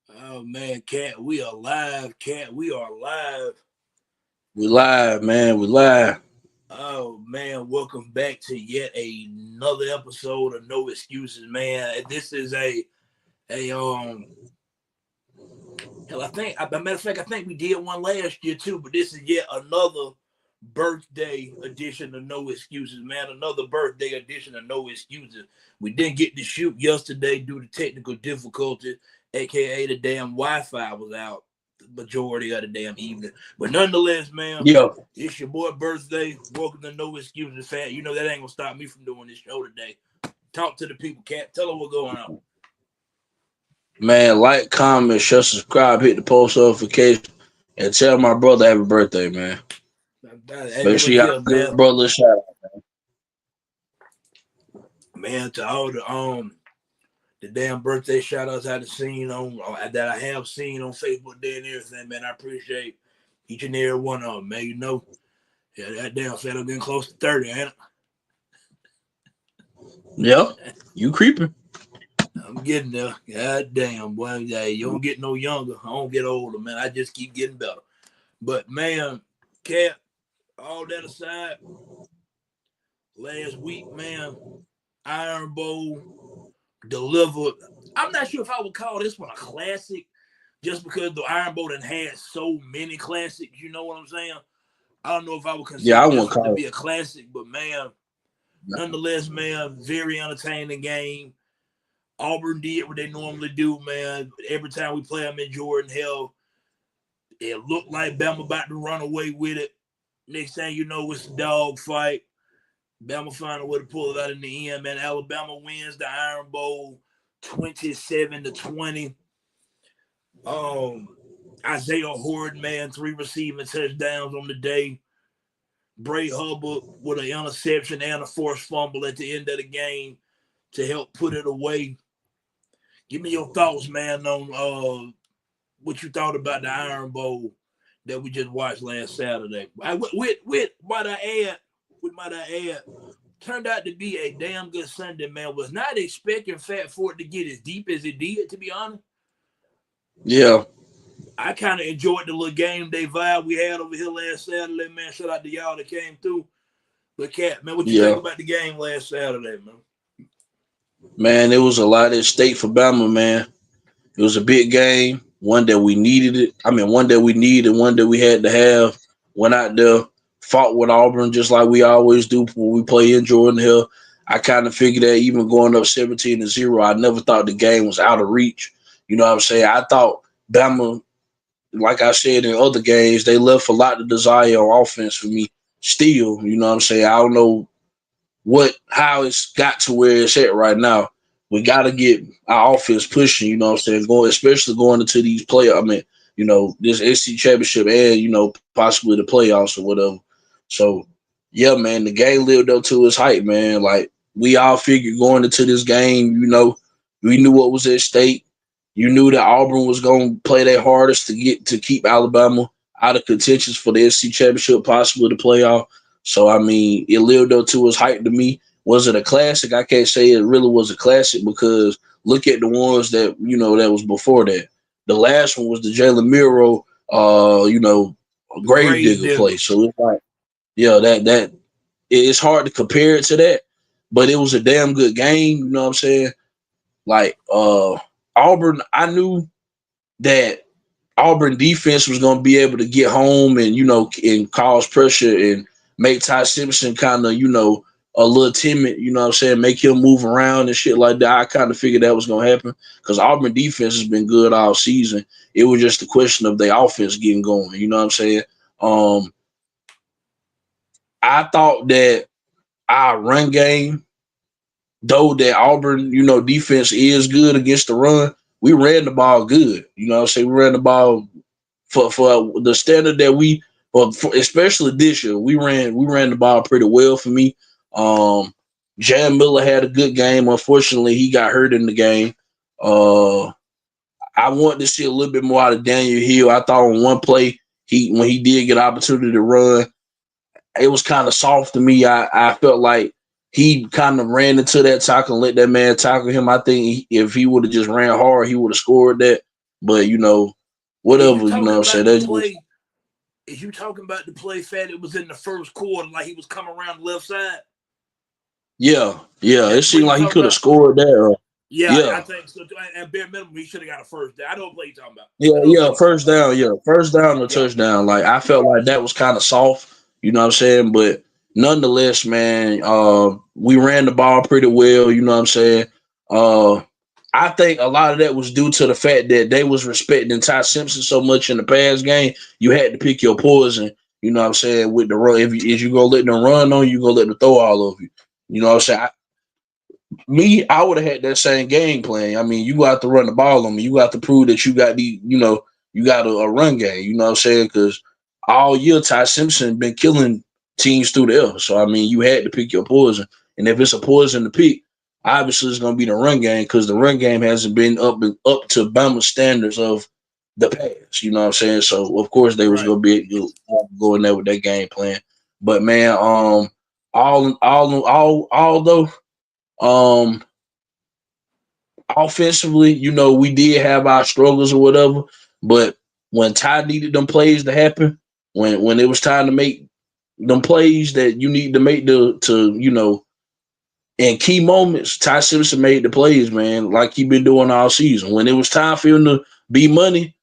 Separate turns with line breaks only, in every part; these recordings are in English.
Oh man, Cat, we are live. Cat, we are live.
We live, man. We live.
Oh man, welcome back to yet another episode of No Excuses, man. This is a hell. As a matter of fact, I think we did one last year too, but this is yet another birthday edition of No Excuses, man. Another birthday edition of No Excuses. We didn't get to shoot yesterday due to technical difficulties, aka the damn Wi-Fi was out the majority of the damn evening. But nonetheless, man,
Yeah,
it's your boy birthday. Welcome to No Excuses, fan. You know that ain't gonna stop me from doing this show today. Talk to the people, Cat. Tell them what's going on.
man. Like, comment, share, subscribe, hit the post notification, and tell my brother happy birthday, man.
Hey,
Make sure
look
y'all
here,
give
man.
my brother a shout out.
Man, to all the damn birthday shout outs I have seen on that I have seen on Facebook Day and everything, man. I appreciate each and every one of them, man. You know, yeah, that damn fella getting close to 30, ain't
Yeah, you creeping.
I'm getting there. God damn, boy. Yeah, you don't get no younger. I don't get older, man. I just keep getting better. But man, Cat, all that aside, last week, man, Iron Bowl delivered. I'm not sure if I would call this one a classic, just because the Iron Bowl done had so many classics. You know what I'm saying? I don't know if I would
Yeah, I
consider this
won't
one to
call
be a classic, but man,
it.
nonetheless, man, very entertaining game. Auburn did what they normally do, man. Every time we play them in Jordan, hell, it looked like Bama about to run away with it. Next thing you know, it's a dog fight. Bama find a way to pull it out in the end, man. Alabama wins the Iron Bowl 27-20. Um, Isaiah Horde, man, 3 receiving touchdowns on the day. Bray Hubbard with an interception and a forced fumble at the end of the game to help put it away. Give me your thoughts, man, on what you thought about the Iron Bowl that we just watched last Saturday. Might I add, turned out to be a damn good Sunday, man. Was not expecting Fat for it to get as deep as it did, to be honest.
Yeah,
I kind of enjoyed the little game day vibe we had over here last Saturday, man. Shout out to y'all that came through. But Cat, man, what you think
yeah,
about the game last Saturday, man?
man. It was a lot at stake for Bama, man. It was a big game, one that we needed it. I mean, one that we needed, one that we had to have. Went out there, fought with Auburn just like we always do when we play in Jordan Hill. I kind of figured that even going up 17-0, I never thought the game was out of reach. You know what I'm saying? I thought Bama, like I said in other games, they left a lot to desire on offense for me. Still, you know what I'm saying? I don't know how it's got to where it's at right now. We got to get our offense pushing. You know what I'm saying? Going, especially going into these play. I mean, this SC championship and possibly the playoffs or whatever. So yeah, man, the game lived up to its hype, man. Like we all figured going into this game, we knew what was at stake. You knew that Auburn was going to play their hardest to keep Alabama out of contentions for the SC championship, possibly the playoff. So I mean, it lived up to its hype to me. Was it a classic? I can't say it really was a classic because look at the ones that was before that. The last one was the Jalen Miro,
Grave
Gravedigger
digger.
play. So it's like, yeah, that it's hard to compare it to that, but it was a damn good game. You know what I'm saying? Like Auburn, I knew that Auburn defense was going to be able to get home and and cause pressure and make Ty Simpson kind of a little timid. You know what I'm saying? Make him move around and shit like that. I kind of figured that was going to happen because Auburn defense has been good all season. It was just a question of their offense getting going. You know what I'm saying? Um, I thought that our run game, though that Auburn, defense is good against the run, we ran the ball good. You know what I'm saying? We ran the ball for the standard that especially this year, we ran the ball pretty well for me. Um, Jan Miller had a good game. Unfortunately, he got hurt in the game. Uh, I wanted to see a little bit more out of Daniel Hill. I thought on one play, when he did get an opportunity to run, it was kind of soft to me. I felt like he kind of ran into that tackle and let that man tackle him. I think if he would have just ran hard, he would have scored that. But
Is you
whatever,
talking
what I'm saying.
about the
That's just
play? Is you talking about the play Fat it was in the first quarter, like he was coming around the left side?
yeah. It
That's what
seemed
you
like he
talking
could have
about?
scored there.
Yeah, I
Yeah.
think so. At bare minimum, he should have got a first down. I know what play you talking about.
Yeah,
I know what play
yeah,
you talking
first
about.
down, yeah. First down or
Yeah,
touchdown. Like I felt like that was kind of soft, what I'm saying? But nonetheless, man, we ran the ball pretty well, what I'm saying? Uh I think a lot of that was due to the fact that they was respecting Ty Simpson so much in the past game. You had to pick your poison, what I'm saying, with the run. If you gonna let them run on you, gonna let them throw all over you. You know what I'm saying? I would have had that same game plan. I mean, you got to run the ball on me. You got to prove that you got you got a run game. You know what I'm saying? Because all year Ty Simpson been killing teams through the air. So I mean, you had to pick your poison. And if it's a poison to pick, obviously it's gonna be the run game because the run game hasn't been up to Bama standards of the past. You know what I'm saying? So of course they was
right.
gonna be go in there with that game plan. But man, although um offensively, we did have our struggles or whatever, but when Ty needed them plays to happen, when it was time to make them plays that you need to make in key moments, Ty Simpson made the plays, man, like he been doing all season. When it was time for him to be money,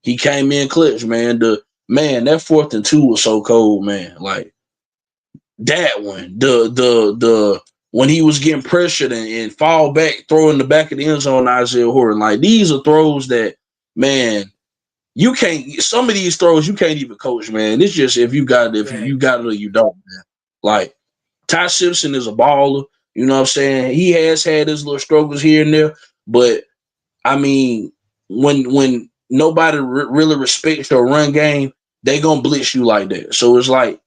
he came in clutch, man. That 4th and 2 was so cold, man. Like that one, the when he was getting pressured and fall back, throwing the back of the end zone, Isaiah Horton. Like these are throws that, man, you can't. Some of these throws you can't even coach, man. It's just if you
Facts.
got it or you don't, man. Like Ty Simpson is a baller. You know what I'm saying? He has had his little struggles here and there, but I mean, when nobody really respects your run game, they gonna blitz you like that. So it's like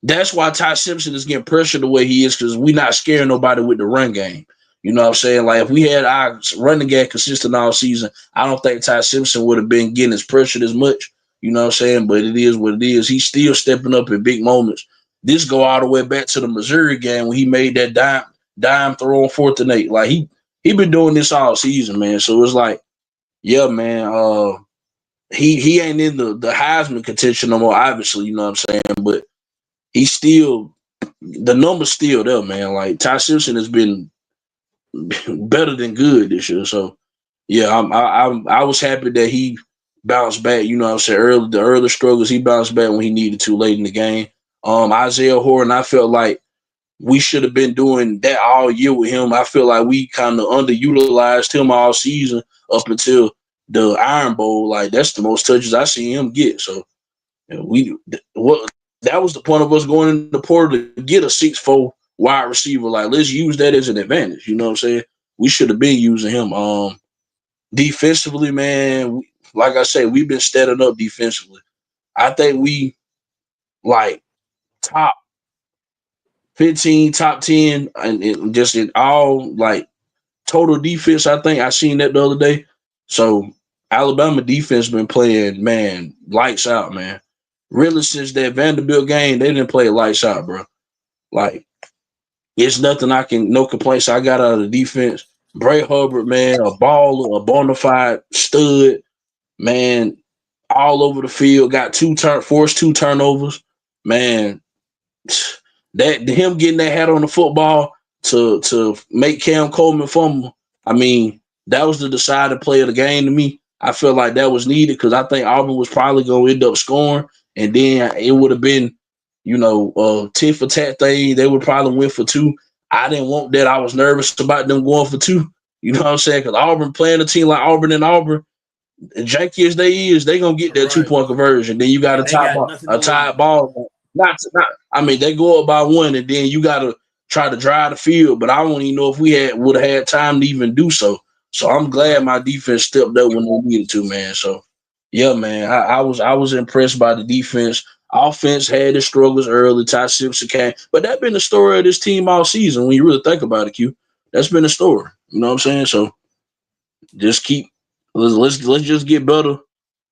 that's why Ty Simpson is getting pressure the way he is because we not scaring nobody with the run game. You know what I'm saying? Like if we had our running game consistent all season, I don't think Ty Simpson would have been getting as pressured as much. You know what I'm saying? But it is what it is. He's still stepping up in big moments. This go all the way back to the Missouri game when he made that dime throw on 4th and 8. Like he been doing this all season, man. So it's like, yeah, man. He ain't in the Heisman contention no more, obviously. You know what I'm saying? But he's still the number's still there, man. Like Ty Simpson has been better than good this year. So yeah, I was happy that he bounced back. You know what I'm saying? The early struggles, he bounced back when he needed to late in the game. Isaiah Horton, I felt like we should have been doing that all year with him. I feel like we kind of underutilized him all season up until the Iron Bowl. Like that's the most touches I seen him get. So we what that was the point of us going in the portal to get a 6'4" wide receiver. Like let's use that as an advantage. You know what I'm saying? We should have been using him. Defensively, man, like I say, we've been stepping up defensively. I think we like top 15, top 10, and just in all like total defense. I think I seen that the other day. So Alabama defense been playing, man, lights out, man. Really, since that Vanderbilt game, they didn't play lights out, bro. Like it's nothing no complaints I got out of the defense. Bray Hubbard, man, a baller, a bona fide stud, man, all over the field. Got forced 2 turnovers, man. That him getting that hat on the football to make Cam Coleman fumble. I mean, that was the deciding play of the game to me. I feel like that was needed because I think Auburn was probably going to end up scoring, and then it would have been, tit for tat thing. They would probably win for 2. I didn't want that. I was nervous about them going for 2. You know what I'm saying? Because Auburn playing a team like Auburn, janky as they gonna get that two
Right.
point conversion. Then you got
And they got nothing to
a
lose.
tied ball. Not. I mean, they go up by 1, and then you got to try to drive the field. But I don't even know if we would have had time to even do so. So I'm glad
Right.
my defense stepped up when they needed to, man. So yeah, man, I was impressed by the defense. Offense had its struggles early. Ty Simpson came, but that's been the story of this team all season. When you really think about it, Q, that's been the story. You know what I'm saying? So just let's just get better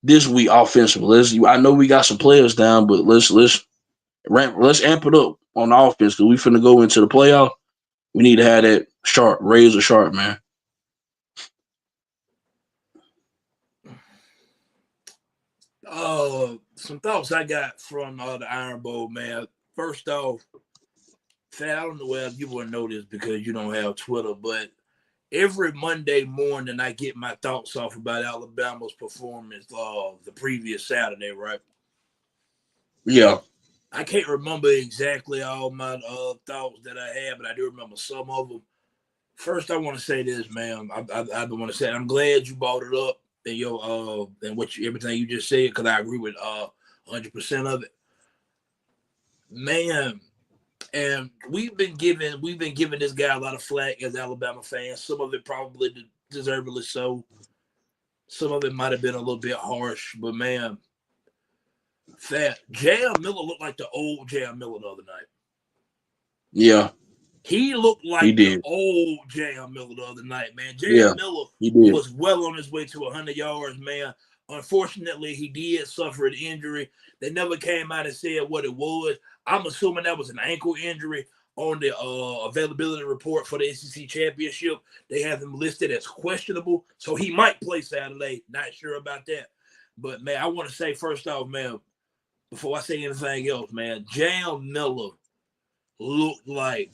this week offensively. I know we got some players down, but let's amp it up on offense because we finna go into the playoff. We need to have that razor sharp, man.
Some thoughts I got from the Iron Bowl, man. First off, Fat, I don't know whether you will know this because you don't have Twitter, but every Monday morning I get my thoughts off about Alabama's performance the previous Saturday, right?
Yeah.
I can't remember exactly all my thoughts that I had, but I do remember some of them. First, I want to say this, man. I want to say I'm glad you brought it up and your and everything you just said because I agree with 100% of it, man. And we've been giving this guy a lot of flack as Alabama fans. Some of it probably deservedly so. Some of it might have been a little bit harsh, but man, Fat J.L. Miller looked like the old J.L. Miller the other night.
Yeah.
He looked like
He
the
did.
old J.L. Miller the other night, man. J.L. Miller
He did.
was well on his way to 100 yards, man. Unfortunately, he did suffer an injury. They never came out and said what it was. I'm assuming that was an ankle injury. On the availability report for the SEC championship, they have him listed as questionable, so he might play Saturday. Not sure about that. But, man, I want to say first off, man, before I say anything else, man, J.L. Miller looked like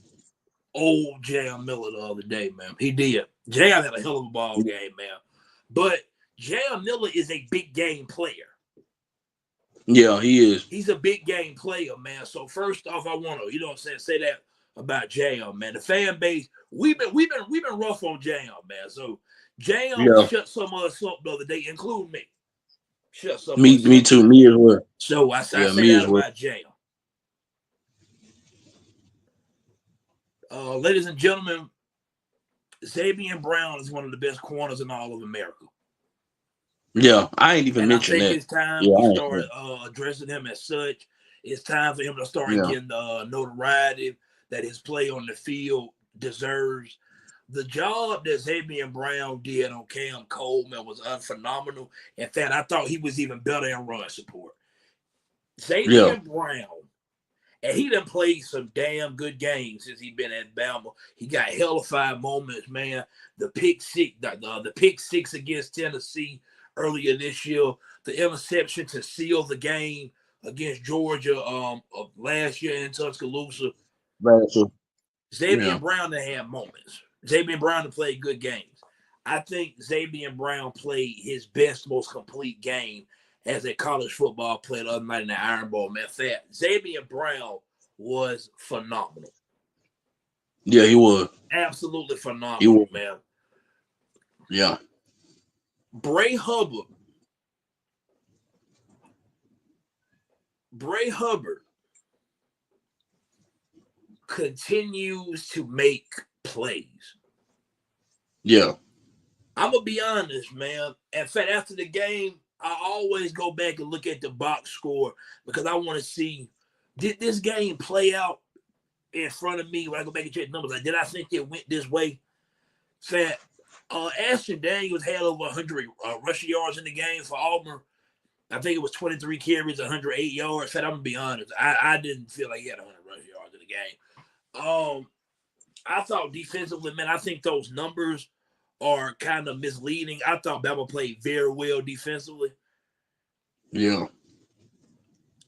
old J.L. Miller the other day, man. He did. J.L. had a hell of a ball game, man. But J.L. Miller is a big game player.
Yeah, he is.
He's a big game player, man. So first off, I want to, say that about J.L., man. The fan base, we've been rough on J.L., man. So J.L. shut some of us up the other day, including me. Shut some of us up.
Me too. Me as well.
So I say
me
that
as well.
about J.L. Ladies and gentlemen, Xavier Brown is one of the best corners in all of America.
Yeah, I ain't even mentioned that.
I think it's time we start addressing him as such. It's time for him to start getting the notoriety that his play on the field deserves. The job that Xavier Brown did on Cam Coleman was phenomenal. In fact, I thought he was even better in run support. Xavier Brown, and he done played some damn good games since he been at Bama. He got hellified moments, man. The pick six against Tennessee earlier this year, the interception to seal the game against Georgia of last year in Tuscaloosa. Xavier Brown had moments. Xavier Brown played good games. I think Xavier Brown played his best, most complete game as a college football player the other night in the Iron Bowl, man. Xavier Brown was phenomenal.
Yeah, he was.
Absolutely phenomenal, man.
Yeah.
Bray Hubbard continues to make plays.
Yeah.
I'm going to be honest, man. In fact, after the game, I always go back and look at the box score because I want to see, did this game play out in front of me when I go back and check numbers? Like, did I think it went this way? Fat, Ashton Daniels had over 100 rushing yards in the game for Auburn. I think it was 23 carries, 108 yards. Fat, I'm going to be honest. I didn't feel like he had 100 rushing yards in the game. I thought defensively, man, I think those numbers are kind of misleading. I thought Bama played very well defensively.
Yeah.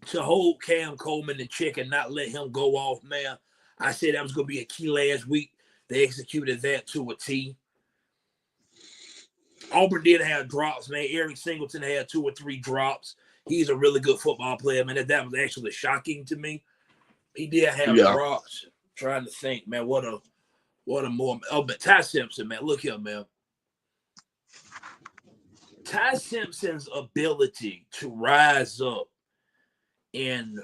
To hold Cam Coleman in check and not let him go off, man, I said that was going to be a key last week. They executed that to a T. Auburn did have drops, man. Eric Singleton had 2 or 3 drops. He's a really good football player, man. That was actually shocking to me. He did have drops. Trying to think, man, what a more. Oh, but Ty Simpson, man, look here, man. Ty Simpson's ability to rise up in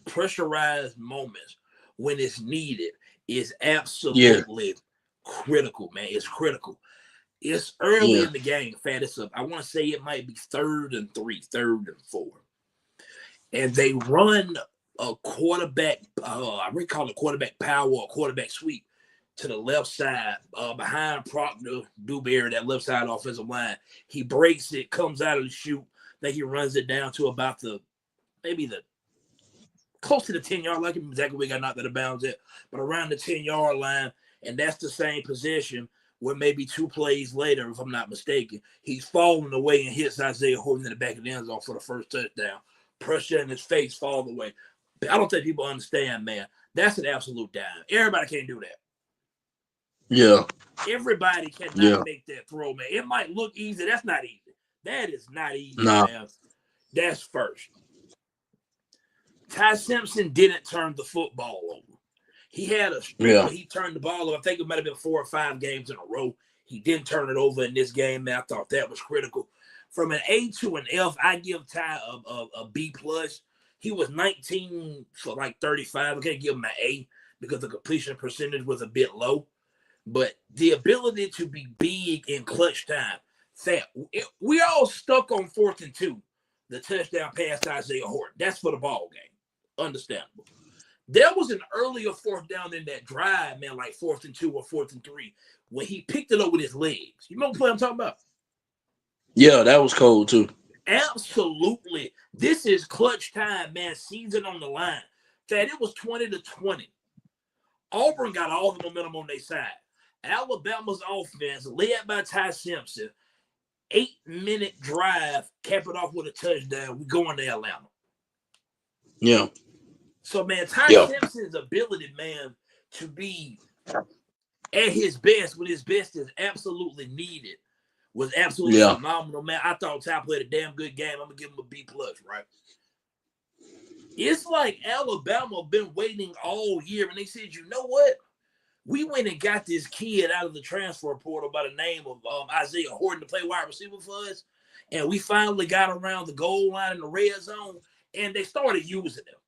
pressurized moments when it's needed is absolutely critical, man. It's critical. It's early in the game, Fat. It's up. I want to say it might be 3rd and 3, 3rd and 4. And they run a quarterback, I recall it quarterback power or quarterback sweep to the left side behind Proctor Dewberry, that left side offensive line. He breaks it, comes out of the chute. Then he runs it down to about close to the 10-yard line. I can't exactly where he got knocked out of bounds at, but around the 10-yard line. And that's the same position where maybe 2 plays later, if I'm not mistaken, he's falling away and hits Isaiah Horton in the back of the end zone for the first touchdown. Pressure in his face, fall away. I don't think people understand, man. That's an absolute dime. Everybody can't do that.
Yeah.
Everybody cannot make that throw, man. It might look easy. That's not easy. That is not easy, man. That's first. Ty Simpson didn't turn the football over. He had a streak where he turned the ball over. I think it might have been 4 or 5 games in a row. He didn't turn it over in this game, man. I thought that was critical. From an A to an F, I give Ty a B+. He was 19 for like 35. I can't give him an A because the completion percentage was a bit low. But the ability to be big in clutch time, we all stuck on 4th and 2. The touchdown pass to Isaiah Horton. That's for the ball game. Understandable. There was an earlier 4th down in that drive, man, like 4th and 2 or 4th and 3, when he picked it up with his legs. You remember what I'm talking about?
Yeah, that was cold too.
Absolutely. This is clutch time, man. Season on the line. That it was 20-20. Auburn got all the momentum on their side. Alabama's offense, led by Ty Simpson, 8-minute drive, cap it off with a touchdown. We going to Atlanta.
Yeah.
So, man, Ty Simpson's ability, man, to be at his best when his best is absolutely needed was absolutely phenomenal, man. I thought Ty played a damn good game. I'm going to give him a B+, right? It's like Alabama been waiting all year, and they said, you know what? We went and got this kid out of the transfer portal by the name of Isaiah Horton to play wide receiver for us, and we finally got around the goal line in the red zone, and they started using him.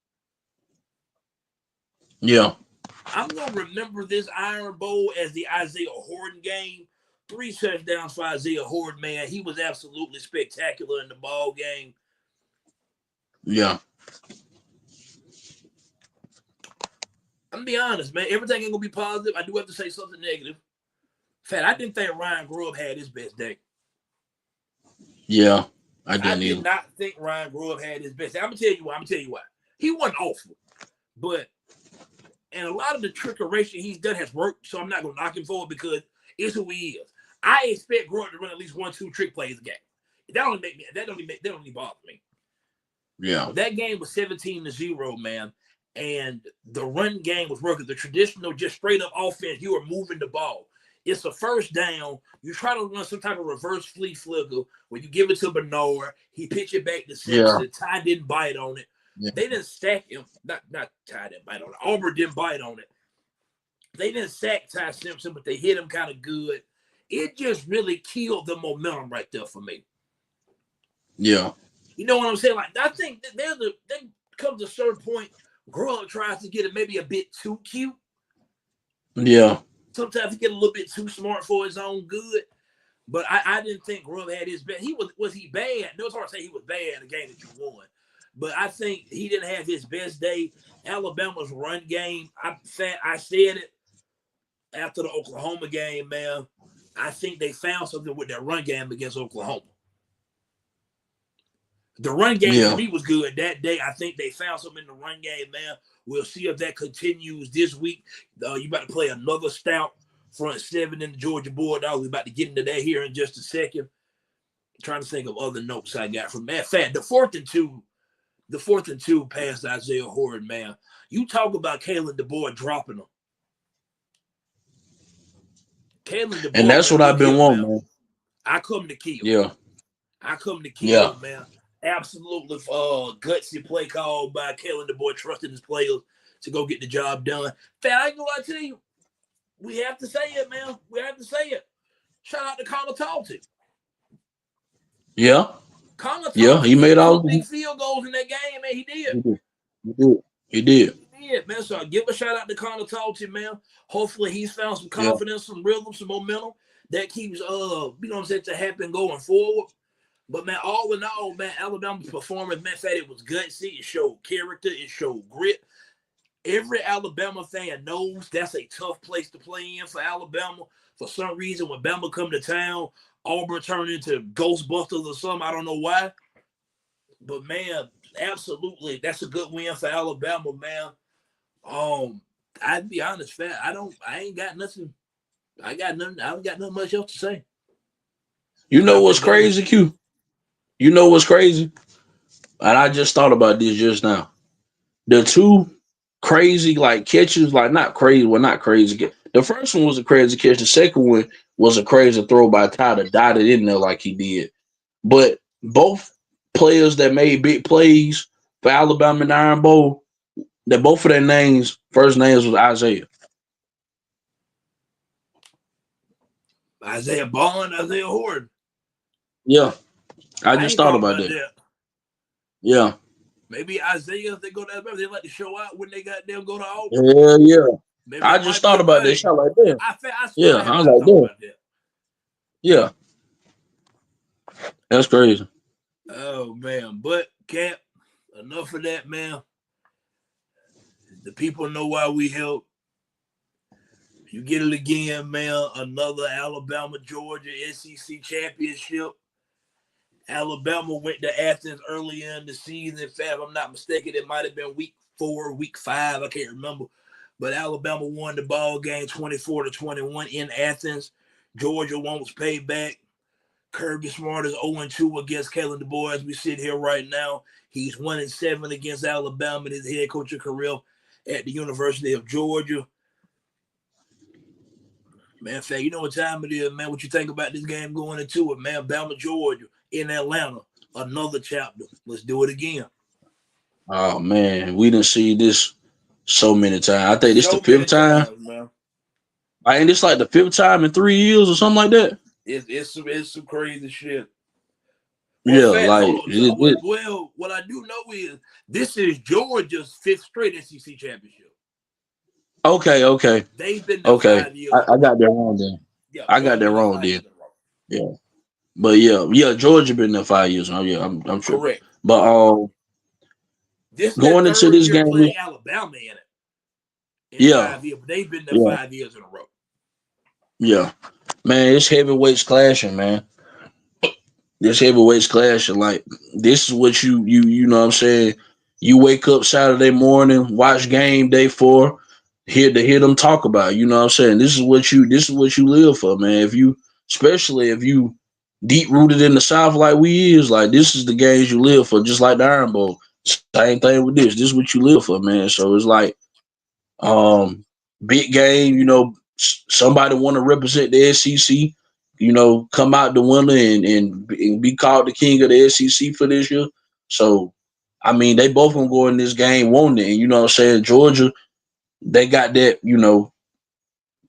Yeah.
I'm going to remember this Iron Bowl as the Isaiah Horton game. 3 touchdowns for Isaiah Horton, man. He was absolutely spectacular in the ball game.
Yeah.
I'm going to be honest, man. Everything ain't going to be positive. I do have to say something negative. In fact, I didn't think Ryan Grubb had his best day.
Yeah, I did
not think Ryan Grubb had his best day. I'm going to tell you why. He wasn't awful. But, and a lot of the trickeration he's done has worked, so I'm not going to knock him for it because it's who he is. I expect Grubb to run at least 1-2 trick plays a game. That don't even bother me.
Yeah.
That game was 17-0, man. And the run game was working. The traditional, just straight up offense, you are moving the ball. It's a first down. You try to run some type of reverse flea flicker where you give it to Bernard. He pitch it back to Simpson. Yeah. Ty didn't bite on it. Yeah. They didn't sack him. Not Ty didn't bite on it. Auburn didn't bite on it. They didn't sack Ty Simpson, but they hit him kind of good. It just really killed the momentum right there for me.
Yeah.
You know what I'm saying? Like, I think there comes a certain point, Grubb tries to get it maybe a bit too cute.
Yeah.
Sometimes he get a little bit too smart for his own good. But I didn't think Grubb had his best. Was he bad? No, it's hard to say he was bad in the game that you won. But I think he didn't have his best day. Alabama's run game, I said it after the Oklahoma game, man. I think they found something with their run game against Oklahoma. The run game for me was good that day. I think they found something in the run game, man. We'll see if that continues this week. You about to play another stout front 7 in the Georgia Bulldogs. We're about to get into that here in just a second. I'm trying to think of other notes I got from that. In fact, the 4th and 2 pass to Isaiah Horton, man. You talk about Kalen DeBoer dropping them. Kalen DeBoer,
and that's what I've been wanting, man.
I come to kill.
Yeah.
I come to kill, man. Absolutely gutsy play call by Kalen DeBoer, trusting his players to go get the job done. Fat, I ain't gonna lie to you. We have to say it, man. We have to say it. Shout out to Connor Talton.
Yeah.
Connor Talton,
he made all
big field goals in that game, man. He did.
He did.
Man. So give a shout out to Connor Talton, man. Hopefully he's found some confidence, some rhythm, some momentum that keeps to happen going forward. But, man, all in all, man, Alabama's performance, man, it was gutsy. It showed character. It showed grit. Every Alabama fan knows that's a tough place to play in for Alabama. For some reason, when Bama come to town, Auburn turned into Ghostbusters or something. I don't know why. But, man, absolutely, that's a good win for Alabama, man. I'd be honest, Fat, I ain't got nothing I got nothing. I got nothing much else to say
You know
about
what's
that game.
crazy, Q? You know what's crazy? And I just thought about this just now. The two crazy like catches, like not crazy, well not crazy. The first one was a crazy catch. The second one was a crazy throw by Ty to dot it in there like he did. But both players that made big plays for Alabama and Iron Bowl, that both of their names, first names was Isaiah.
Isaiah Bond, Isaiah Horton.
Yeah, I
I
just
ain't
thought
thought
about
about
that.
that.
Yeah,
Maybe Isaiah, if they go to Alabama, they like to show out when they got them go to Auburn.
yeah, yeah.
Maybe
I
that
just
might be
thought
a
about that
thing.
shot like that.
I swear
Yeah,
I have
I was
not
like,
thought
damn.
about that.
Yeah, that's crazy.
Oh man, but Cap, enough of that, man. The people know why we help. You get it again, man. Another Alabama Georgia SEC championship. Alabama went to Athens earlier in the season. In fact, if I'm not mistaken, it might have been week 4, week 5. I can't remember. But Alabama won the ball game 24-21 in Athens. Georgia wants payback. Kirby Smart is 0-2 against Kalen DeBoer as we sit here right now. He's 1-7 against Alabama in his head coaching career at the University of Georgia. Man, fact, you know what time it is, man. What you think about this game going into it, man? Bama, Georgia in Atlanta. Another chapter. Let's do it again.
Oh man, we didn't see this so many times. I think this the
So
fifth
many
time.
times, man.
I ain't this like the fifth time in 3 years or something like that.
It's some crazy shit. Well,
Yeah,
fact,
like
hold on. So, well, what I do know is this is Georgia's 5th straight SEC championship.
okay, okay,
They've been there
okay.
5 years in a
I
row.
got that wrong then.
Yeah,
I got
Georgia
that
been there
wrong
five
then.
years in a row.
Yeah, but yeah, Georgia been there 5 years now. Yeah, I'm sure.
Correct.
But
This is their
going into
third
this
year
game,
playing Alabama in it in
yeah,
5 years, but they've been there
yeah,
5 years in a row.
yeah. Man, it's heavyweights clashing, man. This heavyweights clashing. Like this is what you know what I'm saying. You wake up Saturday morning, watch game day 4, hear them talk about. You know what I'm saying. This is what you live for, man. If you especially if you deep rooted in the South like we is, like this is the games you live for, just like the Iron Bowl. Same thing with this. This is what you live for, man. So it's like big game. Somebody want to represent the SEC. Come out the winner and be called the king of the SEC for this year. So, I mean, they both gonna go in this game wanting it. And you know what I'm saying? Georgia, they got that,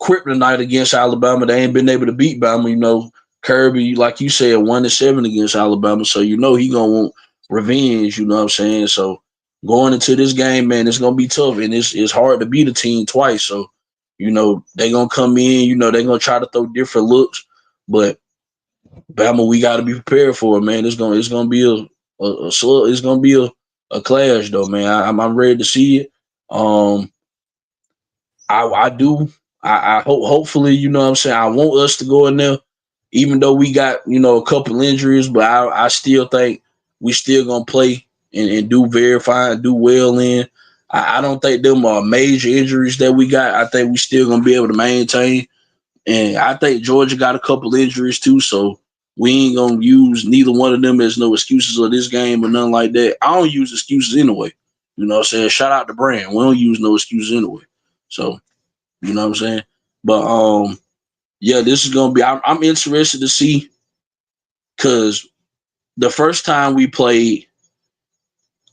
kryptonite against Alabama. They ain't been able to beat Bama. Kirby, like you said, 1-7 against Alabama. So he gonna want revenge. You know what I'm saying? So going into this game, man, it's gonna be tough, and it's hard to beat a team twice. So they gonna come in. They gonna try to throw different looks, but Bama, we got to be prepared for it, man. It's gonna be a slug. It's gonna be a clash, though, man. I'm ready to see it. Um, I do. I hope. Hopefully, you know what I'm saying. I want us to go in there, even though we got a couple injuries, but I still think we still gonna play and do very fine, do well in. I don't think them are major injuries that we got. I think we still gonna be able to maintain, and I think Georgia got a couple injuries too, so we ain't gonna use neither one of them as no excuses of this game or nothing like that. I don't use excuses anyway. You know what I'm saying? Shout out to Brand. We don't use no excuses anyway. So you know what I'm saying? But yeah, this is gonna be. I'm interested to see because the first time we played,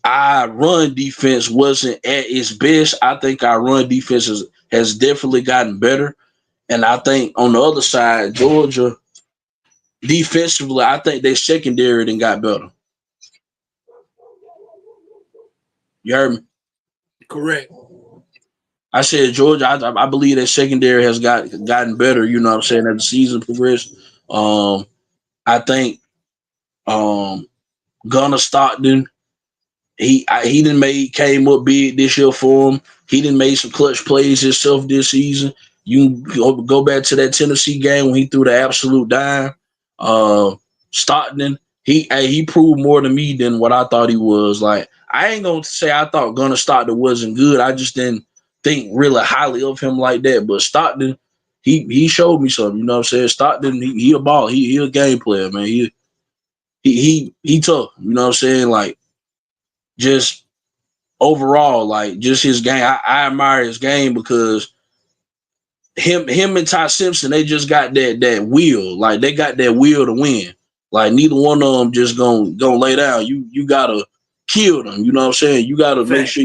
our run defense wasn't at its best. I think our run defense has definitely gotten better, and I think on the other side, Georgia defensively, I think they secondary then got better. You heard me?
Correct.
I said Georgia. I believe that secondary has gotten better. You know what I'm saying? As the season progressed, I think um, Gunnar Stockton. He didn't came up big this year for him. He didn't make some clutch plays himself this season. You can go back to that Tennessee game when he threw the absolute dime. Stockton, he proved more to me than what I thought he was. Like I ain't gonna say I thought Gunnar Stockton wasn't good. I just didn't think really highly of him like that. But Stockton, he showed me something. You know what I'm saying? Stockton, he a ball. He a game player, man. He tough. You know what I'm saying? Like just overall, like just his game. I admire his game because him and Ty Simpson, they just got that will. Like they got that will to win. Like neither one of them just gonna lay down. You gotta kill them. You know what I'm saying? You gotta make
Fact.
sure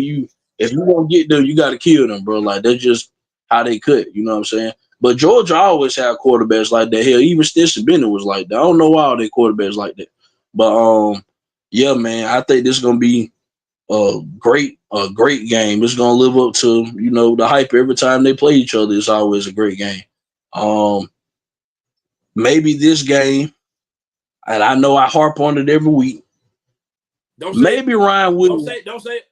if you want to get them, you gotta kill them, bro. Like that's just how they cut. You know what I'm saying? But Georgia always had quarterbacks like that. Hell, even Stetson Bennett was like that. I don't know why all they quarterbacks like that. But yeah, man, I think this is gonna be a great game. It's gonna live up to the hype every time they play each other. It's always a great game. Um, maybe this game, and I know I harp on it every week.
Don't say it.
Maybe Ryan
Don't
Williams.
say it. Don't say it.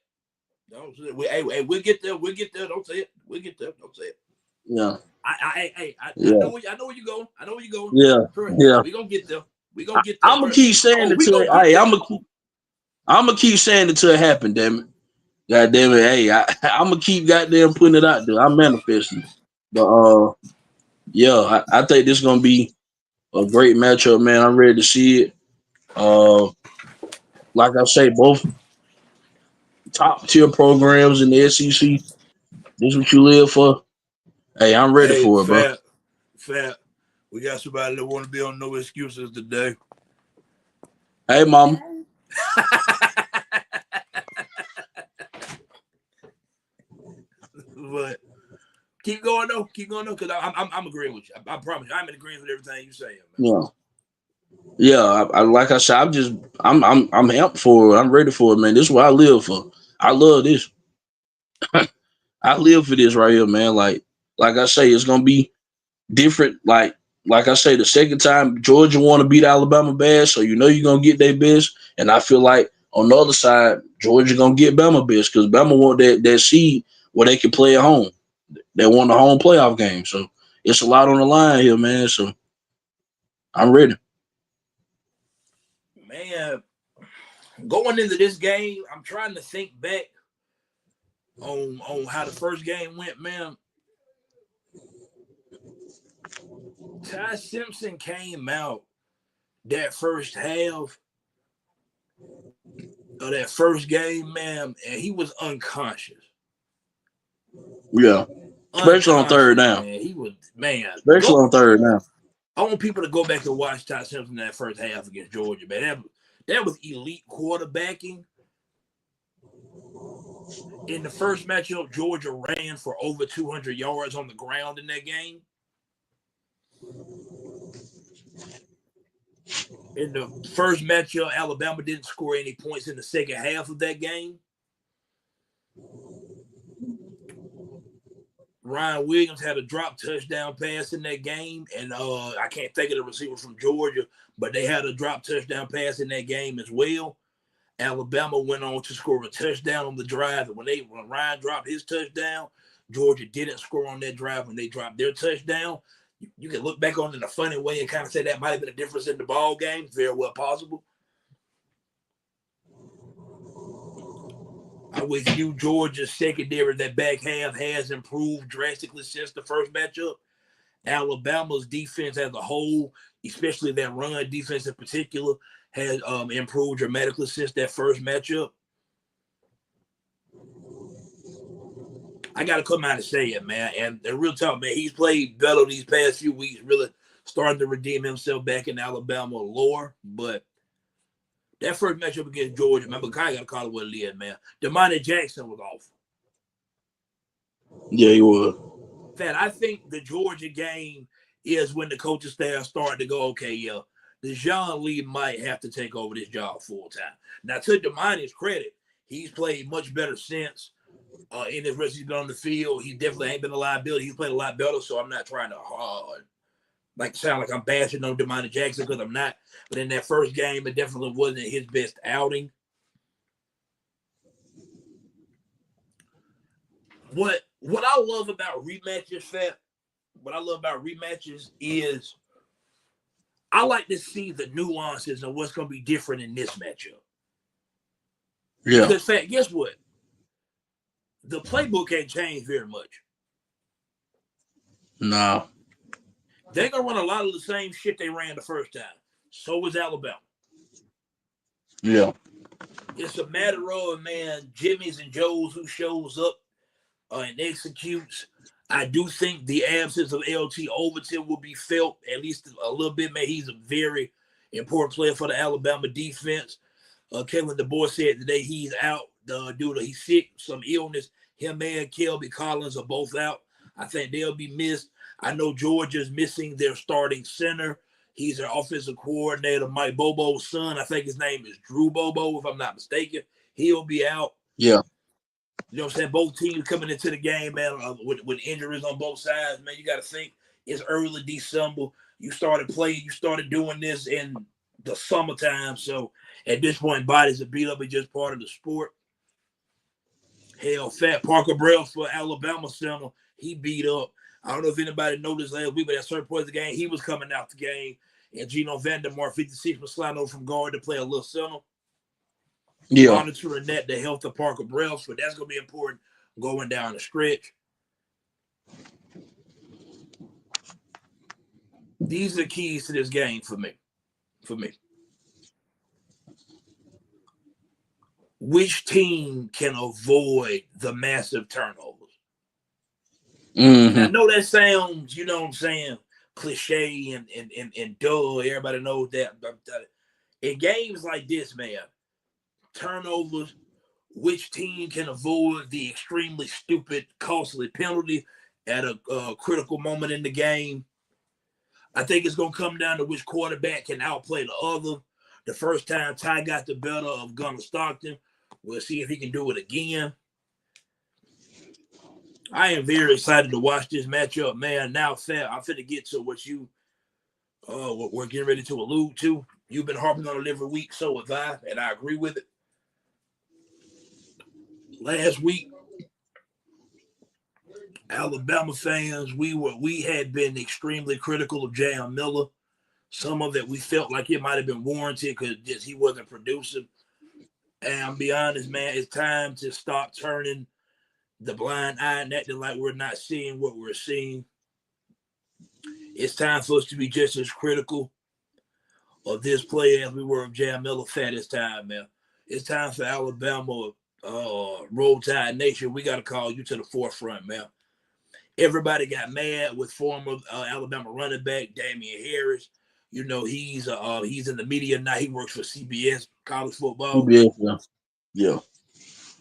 Don't say it. Hey, we'll get there. We'll get there. Don't say it. We'll get there. Don't say it.
Yeah,
I
yeah,
know where you're going. I know where you're going.
yeah,
Correct.
yeah.
We gonna get there. We gonna get there.
I'm gonna keep saying
Oh,
it
we
till
gonna get
hey,
there.
I'm gonna keep saying it till it happen. Damn it, God damn it. Hey, I'm gonna keep goddamn putting it out there. I'm manifesting. But yeah, I think this is gonna be a great matchup, man. I'm ready to see it. Uh, like I say, both top tier programs in the SEC. This is what you live for. Hey, I'm ready
Hey,
for it, bro.
fat. We got somebody that want to be on no excuses today.
Hey, mom.
But keep going though, because I'm agreeing with you. I promise you, I'm in agreement with everything you say, man.
Yeah, yeah. I like I said, I'm amped for it. I'm ready for it, man. This is what I live for. I love this. I live for this right here, man. Like I say, it's gonna be different. Like I say, the second time Georgia want to beat Alabama bad, so you're gonna get their best. And I feel like on the other side, Georgia gonna get Bama best because Bama want that seed where they can play at home. They want the home playoff game, so it's a lot on the line here, man. So I'm ready.
Man, going into this game, I'm trying to think back on how the first game went, man. Ty Simpson came out that first half of that first game, man, and he was unconscious.
Yeah, especially on third
Unconscious,
down.
man. He was, man.
Especially on third down.
I want people to go back and watch Ty Simpson that first half against Georgia, man. That was elite quarterbacking. In the first matchup, Georgia ran for over 200 yards on the ground in that game. In the first matchup, Alabama didn't score any points in the second half of that game. Ryan Williams had a drop touchdown pass in that game, and I can't think of the receiver from Georgia, but they had a drop touchdown pass in that game as well. Alabama went on to score a touchdown on the drive. When Ryan dropped his touchdown, Georgia didn't score on that drive when they dropped their touchdown. You can look back on it in a funny way and kind of say that might have been a difference in the ball game. Very well possible. I'm with you. Georgia's secondary, that back half has improved drastically since the first matchup. Alabama's defense as a whole, especially that run defense in particular, has improved dramatically since that first matchup. I got to come out and say it, man. And the real talk, man, he's played better these past few weeks, really starting to redeem himself back in Alabama lore. But that first matchup against Georgia, man, but I got to call it what it is, man. Damani Jackson was awful.
Yeah, he was.
That I think the Georgia game is when the coaching staff started to go, okay, yeah, the John Lee might have to take over this job full time. Now, to Damani's credit, he's played much better since. In his rest, he's been on the field. He definitely ain't been a liability. He's played a lot better, so I'm not trying to sound like I'm bashing on Damani Jackson because I'm not. But in that first game, it definitely wasn't his best outing. What I love about rematches, Fat, what I love about rematches is I like to see the nuances of what's going to be different in this matchup.
Yeah.
Because, Fat, guess what? The playbook ain't changed very much.
No.
They're going to run a lot of the same shit they ran the first time. So is Alabama.
Yeah.
It's a matter of, man, Jimmy's and Joe's who shows up and executes. I do think the absence of LT Overton will be felt at least a little bit. Man, he's a very important player for the Alabama defense. Kevin DeBoer said today he's out due to he's sick, some illness. Him and Kelby Collins are both out. I think they'll be missed. I know Georgia's missing their starting center. He's their offensive coordinator, Mike Bobo's son. I think his name is Drew Bobo, if I'm not mistaken. He'll be out.
Yeah.
You know what I'm saying? Both teams coming into the game, man, with injuries on both sides, man. You got to think it's early December. You started playing, you started doing this in the summertime. So at this point, bodies are beat up. It's just part of the sport. Hell, Fat Parker Brells for Alabama Center, he beat up. I don't know if anybody noticed last week, but at certain points of the game, he was coming out the game. And Geno Vandermark, 56, was sliding over from guard to play a little center.
Yeah.
Monitoring that, the health of Parker Brells, but that's going to be important going down the stretch. These are the keys to this game for me. Which team can avoid the massive turnovers?
Mm-hmm.
I know that sounds, you know what I'm saying, cliche and dull. Everybody knows that. But in games like this, man, turnovers, which team can avoid the extremely stupid, costly penalty at a critical moment in the game? I think it's going to come down to which quarterback can outplay the other. The first time Ty got the better of Gunnar Stockton. We'll see if he can do it again. I am very excited to watch this matchup, man. Now, Fat, I'm finna get to what we're getting ready to allude to. You've been harping on it every week, so have I, and I agree with it. Last week, Alabama fans, we had been extremely critical of Jam Miller. Some of it we felt like it might have been warranted because he wasn't producing. And I'll be honest, man, it's time to stop turning the blind eye and acting like we're not seeing what we're seeing. It's time for us to be just as critical of this player as we were of Jam Miller. Fat this time, man. It's time for Alabama, Roll Tide Nation. We got to call you to the forefront, man. Everybody got mad with former Alabama running back Damian Harris. You know, he's in the media now. He works for CBS College Football.
CBS, yeah.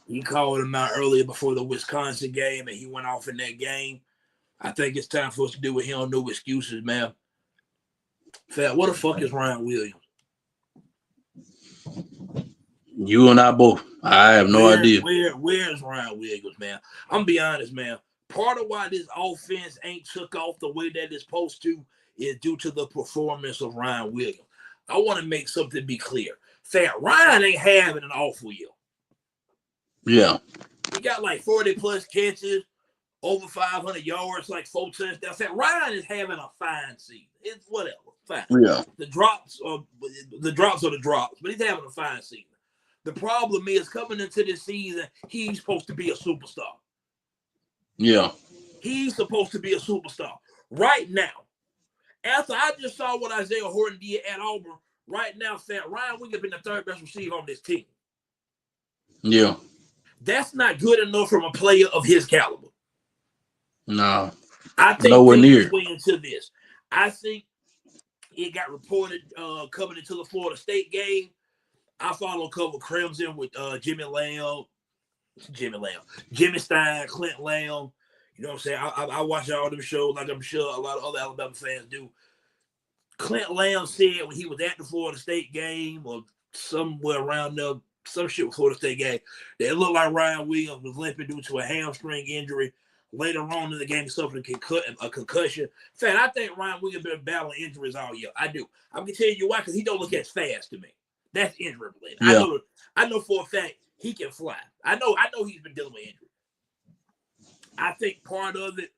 He called him out earlier before the Wisconsin game, and he went off in that game. I think it's time for us to do with him. No excuses, man. Fat, what the fuck is Ryan Williams?
You and I both. I have no idea.
Where's Ryan Williams, man? I'm gonna be honest, man. Part of why this offense ain't took off the way that it's supposed to is due to the performance of Ryan Williams. I want to make something be clear. Fat, Ryan ain't having an awful year.
Yeah.
He got like 40 plus catches, over 500 yards, like 4 touchdowns. Fat, Ryan is having a fine season. It's whatever. Fine.
Yeah.
The drops are the drops, but he's having a fine season. The problem is coming into this season, he's supposed to be a superstar.
Yeah.
He's supposed to be a superstar. Right now, after I just saw what Isaiah Horton did at Auburn, right now, Fat, Ryan Williams been the third best receiver on this team.
Yeah.
That's not good enough from a player of his caliber.
No.
I think
nowhere near
way into this. I think it got reported coming into the Florida State game. I follow cover Crimson with Jimmy Stein, Clint Lamb. You know what I'm saying? I watch all them shows like I'm sure a lot of other Alabama fans do. Clint Lamb said when he was at the Florida State game or somewhere around there, some shit with Florida State game, that it looked like Ryan Williams was limping due to a hamstring injury. Later on in the game, he suffered a concussion. Fan, I think Ryan Williams been battling injuries all year. I do. I'm gonna tell you why, because he don't look as fast to me. That's injury related. Yeah. I know for a fact he can fly. I know he's been dealing with injury. I think part of it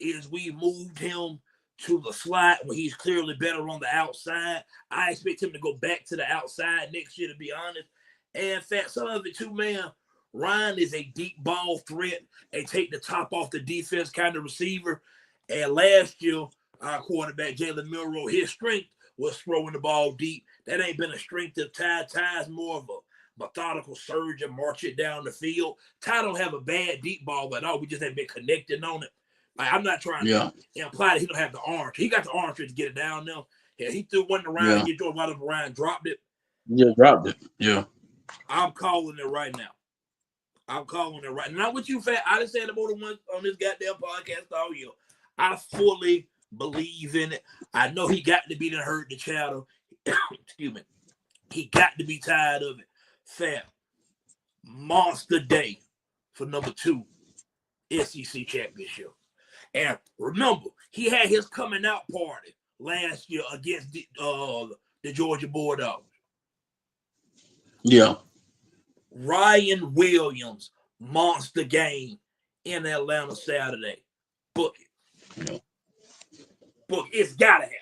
is we moved him to the slot when he's clearly better on the outside. I expect him to go back to the outside next year, to be honest. And in fact, some of it too, man. Ryan is a deep ball threat and take the top off the defense kind of receiver. And last year, our quarterback, Jalen Milroe, his strength was throwing the ball deep. That ain't been a strength of Ty. Ty's more of a methodical surge and march it down the field. Ty don't have a bad deep ball at all. We just ain't been connecting on it. Like, I'm not trying to imply that he don't have the arm. He got the arm to get it down there. Yeah, he threw one around. He George Wallace Ryan dropped it.
Yeah, dropped it. Yeah.
I'm calling it right now. I'm calling it right now. Not what you fat. I done said it more than once on this goddamn podcast all year. I fully believe in it. I know he got to be the hurt the chatter. Excuse me. He got to be tired of it. Fat. Monster day for number 2 SEC championship. And remember, he had his coming out party last year against the Georgia Bulldogs.
Yeah.
Ryan Williams, monster game in Atlanta Saturday. Book it.
Yeah.
Book it. It's gotta happen.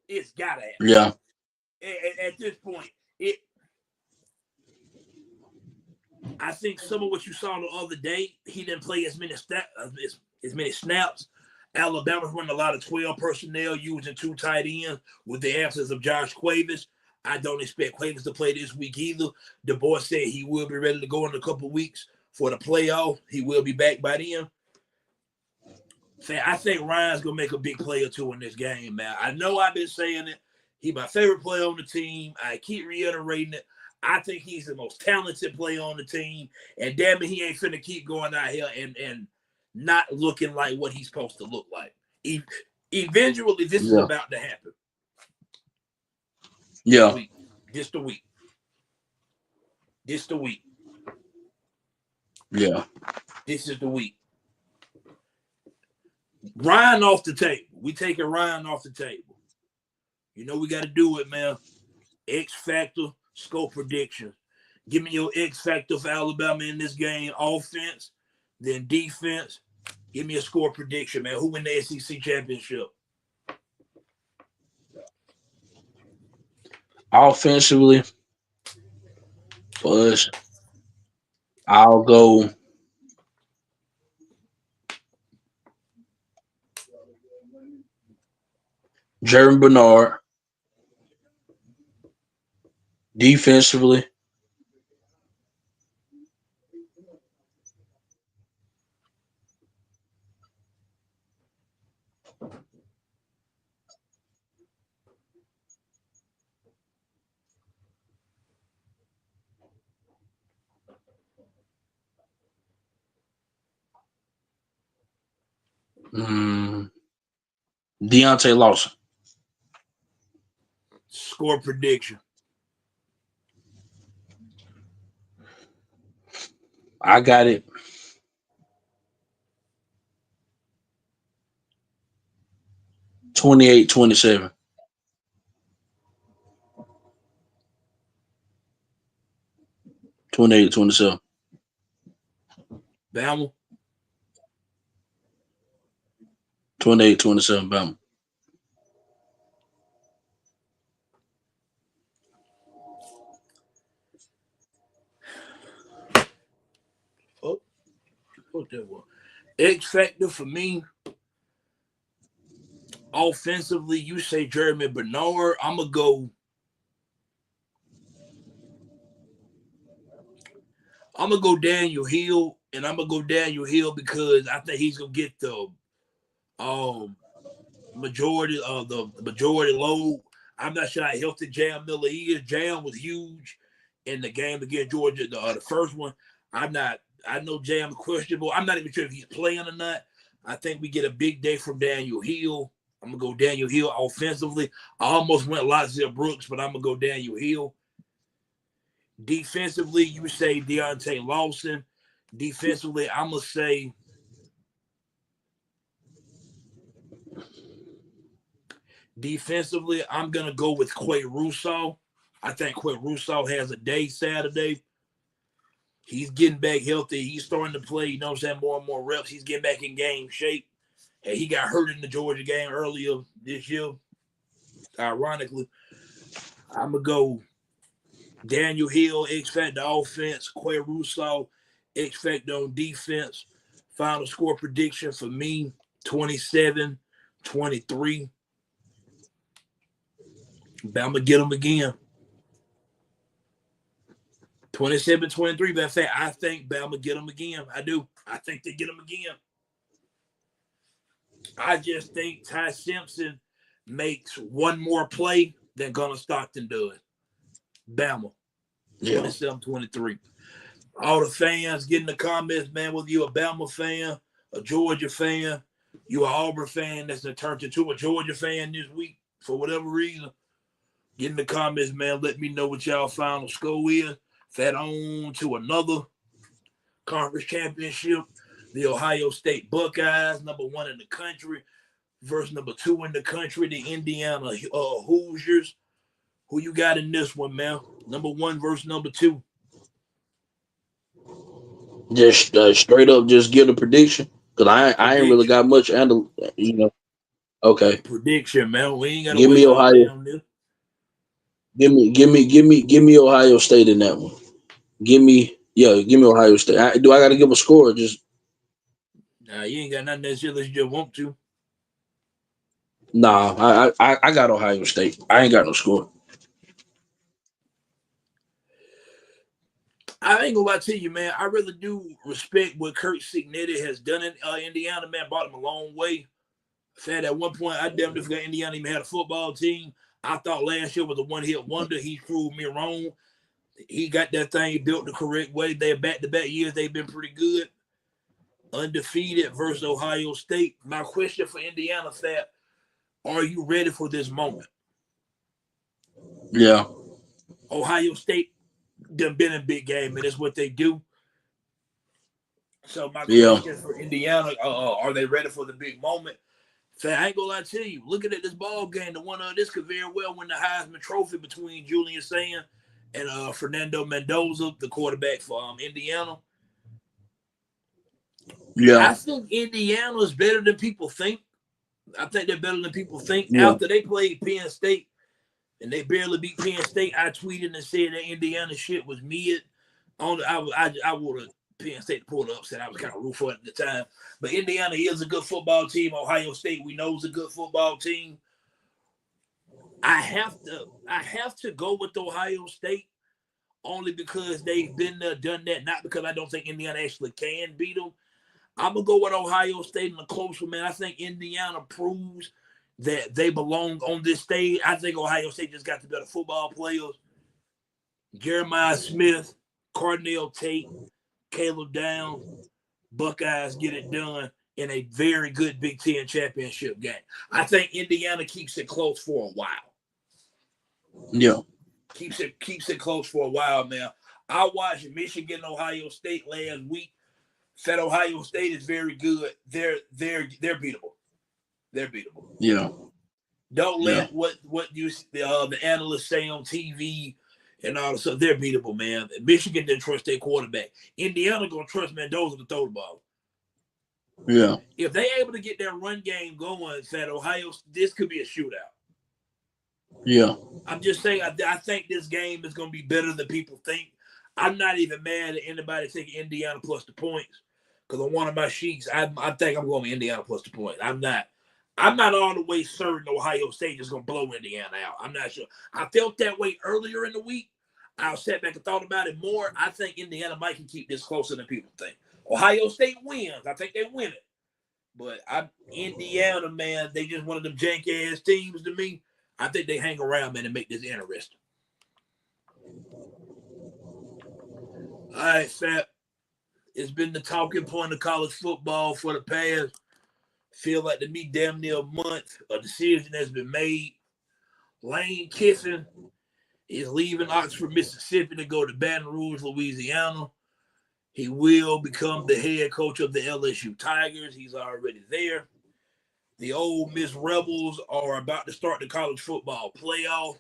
It's gotta happen.
Yeah.
At this point, I think some of what you saw the other day, he didn't play as many snaps. Alabama's running a lot of 12 personnel using 2 tight ends with the absence of Josh Cuevas. I don't expect Cuevas to play this week either. The boy said he will be ready to go in a couple of weeks for the playoff. He will be back by then. I think Ryan's going to make a big play or two in this game, man. I know I've been saying it. He's my favorite player on the team. I keep reiterating it. I think he's the most talented player on the team. And damn it, he ain't finna keep going out here and not looking like what he's supposed to look like. Eventually, this is about to happen.
Yeah.
This the week.
Yeah.
This is the week. Ryan off the table. We taking Ryan off the table. You know we got to do it, man. X Factor, score prediction. Give me your X Factor for Alabama in this game. Offense, then defense. Give me a score prediction, man. Who win the SEC championship?
Offensively, for us, I'll go Jeremy Bernard. Defensively, Deontay Lawson.
Score prediction.
I got it. 28-27. 28-27.
Bama.
28-27. Bama.
What that was? X Factor for me. Offensively, you say Jeremy Bernard. I'm gonna go Daniel Hill, and I'm gonna go Daniel Hill because I think he's gonna get the majority load. I'm not sure how healthy Jam Miller is. Jam was huge in the game against Georgia, the first one. I know Jam questionable. I'm not even sure if he's playing or not. I think we get a big day from Daniel Hill. I'm gonna go Daniel Hill offensively. I almost went Lazia Brooks, but I'm gonna go Daniel Hill. Defensively, you say Deontay Lawson. Defensively, I'm gonna say I'm gonna go with Quay Russo. I think Quay Russo has a day Saturday. He's getting back healthy. He's starting to play, you know what I'm saying, more and more reps. He's getting back in game shape. And he got hurt in the Georgia game earlier this year. Ironically, I'm going to go Daniel Hill, X Factor offense, Quay Russo, X Factor on defense. Final score prediction for me, 27-23. Bama get them again. 27-23. But in fact, I think Bama get them again. I do. I think they get them again. I just think Ty Simpson makes one more play than Gunnar Stockton does. Bama. 27-23. All the fans get in the comments, man, whether you're a Bama fan, a Georgia fan, you're an Auburn fan that's turned into a Georgia fan this week for whatever reason, get in the comments, man. Let me know what y'all final score is. That on to another conference championship. The Ohio State Buckeyes, #1 in the country, versus #2 in the country, the Indiana Hoosiers. Who you got in this one, man? #1 versus #2.
Just straight up, just give a prediction because I ain't really got much. Okay.
Prediction, man. We ain't gotta
Give
waste
me
all day
Ohio.
on this.
Give me Ohio State in that one. Give me Ohio State. I got to give a score? Just
Nah, you ain't got nothing that shit unless you just want to.
nah. I got Ohio State. I ain't got no score.
I ain't gonna lie to you, man. I really do respect what Kurt Signetti has done in Indiana, man. Brought him a long way. Said at one point, I damn near forgot Indiana even had a football team. I thought last year was a one-hit wonder. He proved me wrong. He got that thing built the correct way. They're back-to-back years. They've been pretty good. Undefeated versus Ohio State. My question for Indiana, Fat, are you ready for this moment?
Yeah.
Ohio State done been a big game, and that's what they do. So my question for Indiana, are they ready for the big moment? So I ain't gonna lie to you. Looking at this ball game, the one this could very well win the Heisman Trophy between Julian Sand and Fernando Mendoza, the quarterback for Indiana.
Yeah.
I think Indiana is better than people think. I think they're better than people think.
Yeah.
After they played Penn State and they barely beat Penn State, I tweeted and said that Indiana shit was mid. I would have Penn State pulled up, said I was kind of root for it at the time. But Indiana is a good football team. Ohio State, we know, is a good football team. I have to go with Ohio State only because they've been there, done that, not because I don't think Indiana actually can beat them. I'm going to go with Ohio State in a close one, man. I think Indiana proves that they belong on this stage. I think Ohio State just got the better football players. Jeremiah Smith, Cardinal Tate, Caleb Downs, Buckeyes get it done in a very good Big Ten championship game. I think Indiana keeps it close for a while.
Yeah.
Keeps it close for a while, man. I watched Michigan, Ohio State last week. Said Ohio State is very good. They're beatable. They're beatable.
Yeah.
Don't let what you the analysts say on TV and all the stuff. They're beatable, man. Michigan didn't trust their quarterback. Indiana gonna trust Mendoza to throw the ball.
Yeah.
If they're able to get their run game going, said Ohio, this could be a shootout.
Yeah.
I'm just saying, I think this game is going to be better than people think. I'm not even mad at anybody taking Indiana plus the points because on one of my sheets, I think I'm going with Indiana plus the points. I'm not all the way certain Ohio State is going to blow Indiana out. I'm not sure. I felt that way earlier in the week. I sat back and thought about it more. I think Indiana might can keep this closer than people think. Ohio State wins. I think they win it. But Indiana, man, they just one of them jank-ass teams to me. I think they hang around, man, and make this interesting. All right, Fat. It's been the talking point of college football for the past, feel like to me, damn near a month. A decision has been made. Lane Kiffin is leaving Oxford, Mississippi to go to Baton Rouge, Louisiana. He will become the head coach of the LSU Tigers. He's already there. The Ole Miss Rebels are about to start the college football playoff.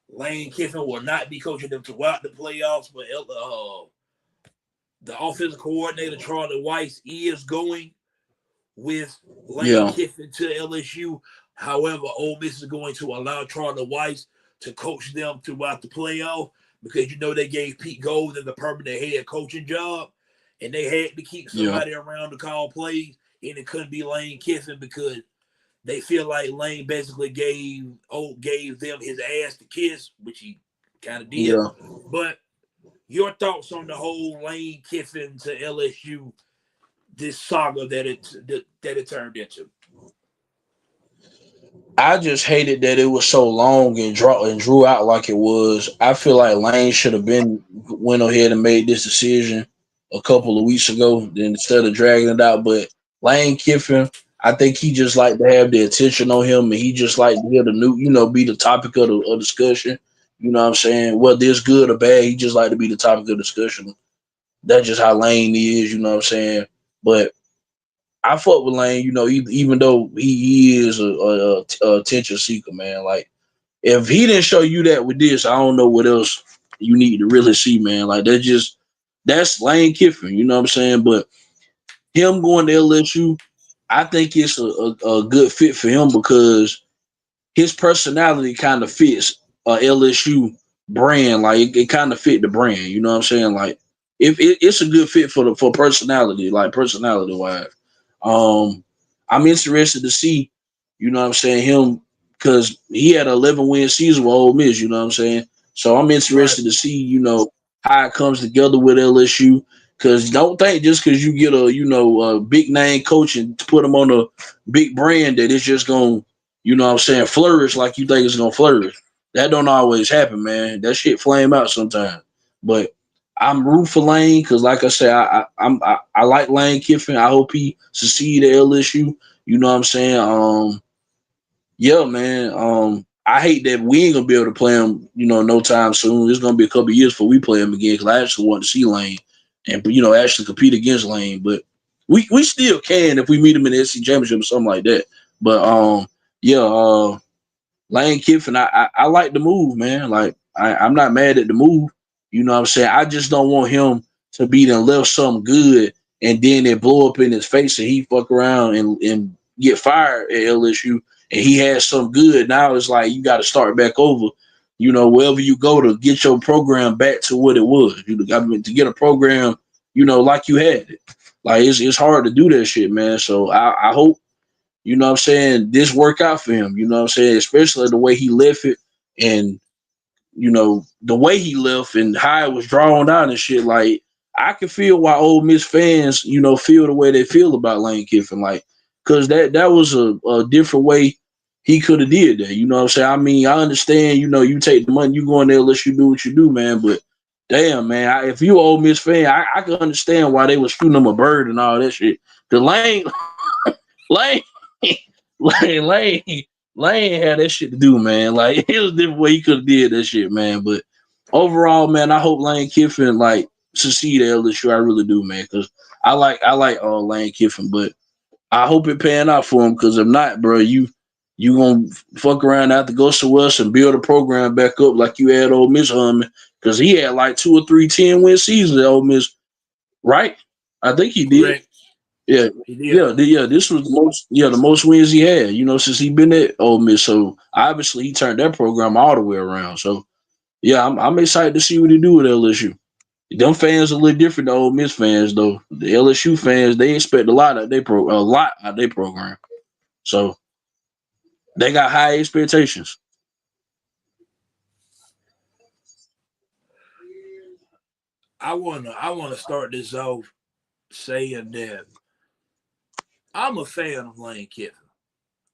Lane Kiffin will not be coaching them throughout the playoffs, but the offensive coordinator, Charlie Weiss, is going with Lane Kiffin to LSU. However, Ole Miss is going to allow Charlie Weiss to coach them throughout the playoff because, they gave Pete Golden the permanent head coaching job, and they had to keep somebody around to call plays, and it couldn't be Lane Kiffin because they feel like Lane basically gave them his ass to kiss, which he kind of did.
Yeah.
But your thoughts on the whole Lane Kiffin to LSU, this saga that it turned into?
I just hated that it was so long and drew out like it was. I feel like Lane should have been went ahead and made this decision a couple of weeks ago, then instead of dragging it out. But Lane Kiffin, I think he just like to have the attention on him, and he just like to hear the new, be the topic of discussion. You know what I'm saying? Whether it's good or bad, he just like to be the topic of discussion. That's just how Lane is. You know what I'm saying? But I fuck with Lane, even though he is a attention seeker, man. Like, if he didn't show you that with this, I don't know what else you need to really see, man. Like, that's Lane Kiffin, you know what I'm saying? But him going to LSU, I think it's a good fit for him because his personality kind of fits LSU brand. Like, it kind of fit the brand, you know what I'm saying? Like, if it's a good fit for personality, like personality wise. Um, I'm interested to see, you know what I'm saying, him because he had an 11-win season with Ole Miss, you know what I'm saying. So I'm
Right.
interested to see, how it comes together with LSU. Because don't think just because you get a big name coach and put him on a big brand that it's just gonna, what I'm saying, flourish like you think it's gonna flourish. That don't always happen, man. That shit flame out sometimes. But I'm rooting for Lane because, like I said, I like Lane Kiffin. I hope he succeed at LSU. You know what I'm saying? Yeah, man. I hate that we ain't gonna be able to play him. No time soon. It's gonna be a couple of years before we play him again. Because I actually want to see Lane and actually compete against Lane. But we still can if we meet him in the SC Championship or something like that. But yeah. Lane Kiffin, I like the move, man. Like I'm not mad at the move. You know what I'm saying? I just don't want him to be done left something good and then it blow up in his face and he fuck around and get fired at LSU and he has some good. Now it's like you got to start back over. Wherever you go to get your program back to what it was. To get a program, like you had it. Like it's hard to do that shit, man. So I hope what I'm saying, this work out for him, what I'm saying, especially the way he left it and, the way he left and how it was drawn out and shit. Like, I can feel why Ole Miss fans, feel the way they feel about Lane Kiffin. Like, because that was a different way he could have did that. You know what I'm saying? I mean, I understand, you take the money, you go in there, let you do what you do, man. But damn, man, if you an Ole Miss fan, I can understand why they was shooting him a bird and all that shit. The Lane, Lane, Lane had that shit to do, man. Like it was a different way he could have did that shit, man. But overall, man, I hope Lane Kiffin like succeed at LSU. I really do, man, because I like Lane Kiffin, but I hope it pan out for him. Because if not, bro, you gonna fuck around, have to go somewhere else and build a program back up like you had Ole Miss humming. Because he had like 2 or 3 10-win seasons at Ole Miss, right? I think he did.
Correct.
Yeah,
He did.
yeah. This was the most wins he had, since he been at Ole Miss. So obviously he turned that program all the way around. So yeah, I'm excited to see what he do with LSU. Them fans are a little different than Ole Miss fans, though. The LSU fans they expect a lot out their program. So they got high expectations.
I wanna start this off saying that I'm a fan of Lane Kiffin.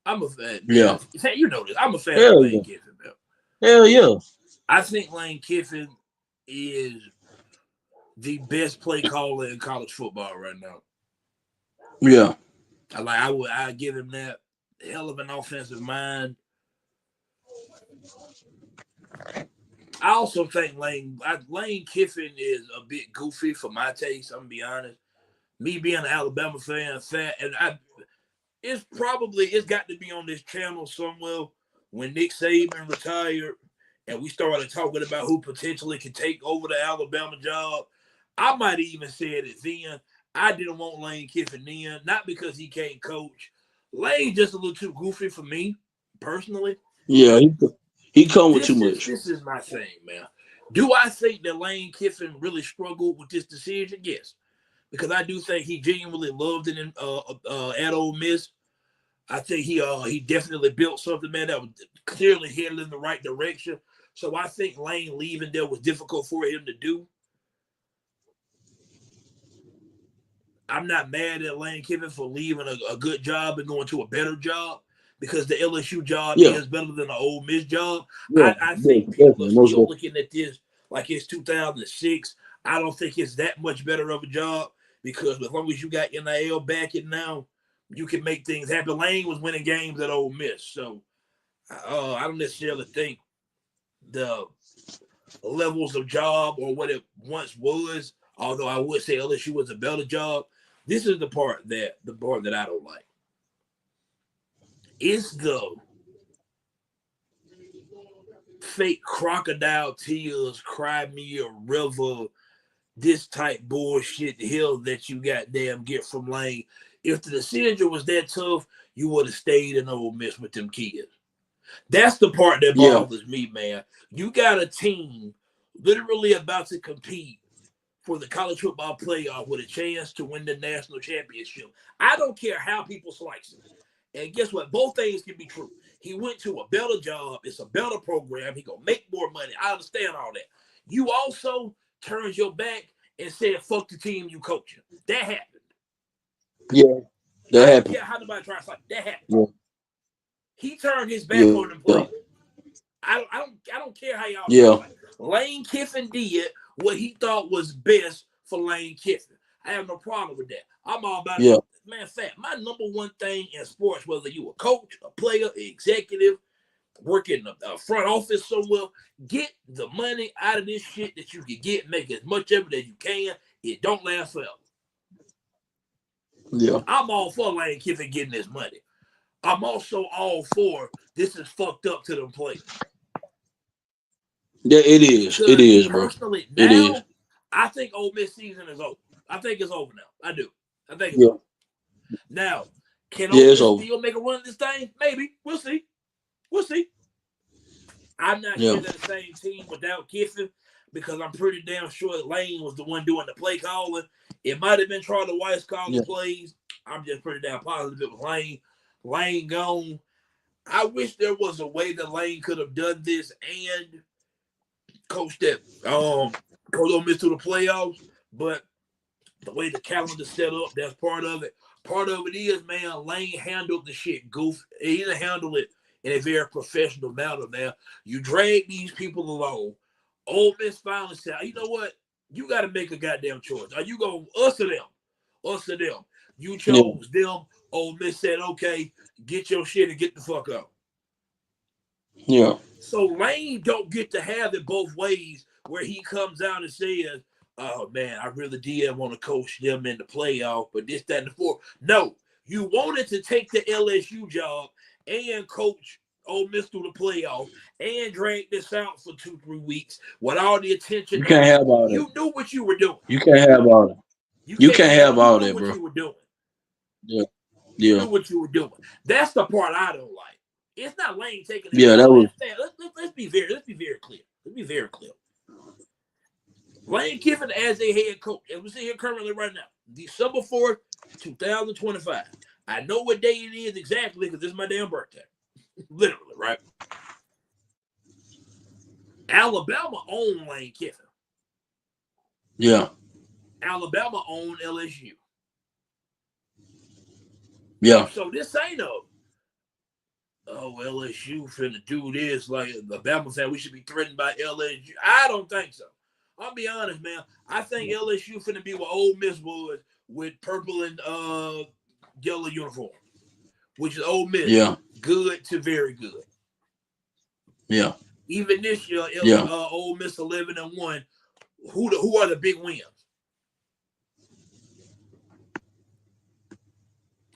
I'm a fan,
Yeah,
man. You know this. I'm a fan of
hell
Lane
yeah,
Kiffin, man.
hell yeah,
I think Lane Kiffin is the best play caller in college football right now.
yeah,
I give him that hell of an offensive mind. I also think Lane Kiffin is a bit goofy for my taste. I'm gonna be honest. Me being an Alabama fan, it's got to be on this channel somewhere when Nick Saban retired and we started talking about who potentially could take over the Alabama job. I might have even said it then. I didn't want Lane Kiffin then, not because he can't coach. Lane just a little too goofy for me personally.
yeah. He come with too
This is
much.
this is my thing, man. Do I think that Lane Kiffin really struggled with this decision? Yes, because I do think he genuinely loved it at Ole Miss. I think he definitely built something, man, that was clearly headed in the right direction. So I think Lane leaving there was difficult for him to do. I'm not mad at Lane Kiffin for leaving a good job and going to a better job because the LSU job
Yeah,
is better than the Ole Miss job.
yeah,
I think people are
definitely, most
still
definitely.
looking at this like it's 2006. I don't think it's that much better of a job because as long as you got NIL backing now, you can make things happen. Lane was winning games at Ole Miss, so I don't necessarily think the levels of job or what it once was. Although I would say LSU was a better job. This is the part that I don't like. It's the fake crocodile tears, cry me a river, this type bullshit hill that you goddamn get from Lane. If the decision was that tough, you would have stayed in Ole Miss with them kids. That's the part that
Yeah,
bothers me, man. You got a team literally about to compete for the college football playoff with a chance to win the national championship. I don't care how people slice it. And guess what? Both things can be true. He went to a better job. It's a better program. He gonna make more money. I understand all that. You also turned your back and said, fuck the team you coaching. That happened.
yeah,
I
that
don't
happened.
care how nobody tries to fight. That happened.
Yeah,
He turned his back
yeah,
on them players. I don't care how y'all try to
yeah,
fight. Lane Kiffin did what he thought was best for Lane Kiffin. I have no problem with that. I'm all about it.
yeah,
Man, fact, my number one thing in sports, whether you a coach, a player, executive, working the front office somewhere, get the money out of this shit that you can get, make as much of it as you can. It don't last forever.
yeah.
I'm all for Lane Kiffin getting his money. I'm also all for this is fucked up to them players.
Yeah, it is. It
Because me
is, bro.
personally,
It is.
now, I think Ole Miss season is over. I think it's over now. I do. I think it's
Yeah,
over. Now, can
yeah,
Ole
it's
Miss
over.
still make a run at this thing? Maybe. We'll see. We'll see. I'm not
Yeah,
sure they're the same team without Kiffin because I'm pretty damn sure that Lane was the one doing the play calling. It might have been Charlie Weiss calling
yeah,
plays. I'm just pretty damn positive it was Lane. Lane gone. I wish there was a way that Lane could have done this and coached that coach Ole Miss to the playoffs, but the way the calendar set up, that's part of it. Part of it is, man, Lane handled the shit goof. He didn't handle it in a very professional manner, man. You drag these people along. Ole Miss finally said, you know what? You got to make a goddamn choice. Are you going us or them? Us or them? You
yeah,
chose them. Ole Miss said, okay, get your shit and get the fuck out.
yeah,
So Lane don't get to have it both ways where he comes out and says, oh man, I really did want to coach them in the playoff, but this, that, and the fourth. No, you wanted to take the LSU job and coach Ole Miss through the playoff and drag this out for 2-3 weeks with all the attention.
you can't have all that.
You knew what you were doing.
You can't have all that.
You
You
can't
can't
have.
have
You
all
knew
that,
what
bro.
you were doing.
Yeah,
You
yeah,
knew what you were doing. That's the part I don't like. It's not Lane taking the
yeah.
job.
That was.
Let's be very clear. Let's be very clear. Lane Kiffin as a head coach, as we see here currently right now, December 4th, 2025. I know what day it is exactly because this is my damn birthday. Literally, right? Alabama owned Lane Kiffin.
Yeah,
Alabama owned LSU.
yeah,
So this ain't LSU finna do this. Like the Bama fan, we should be threatened by LSU. I don't think so. I'll be honest, man. I think LSU finna be what Ole Miss was with purple and yellow uniform, which is Ole Miss,
yeah,
good to very good.
yeah,
Even this year,
yeah.
Ole Miss 11-1. Who are the big wins?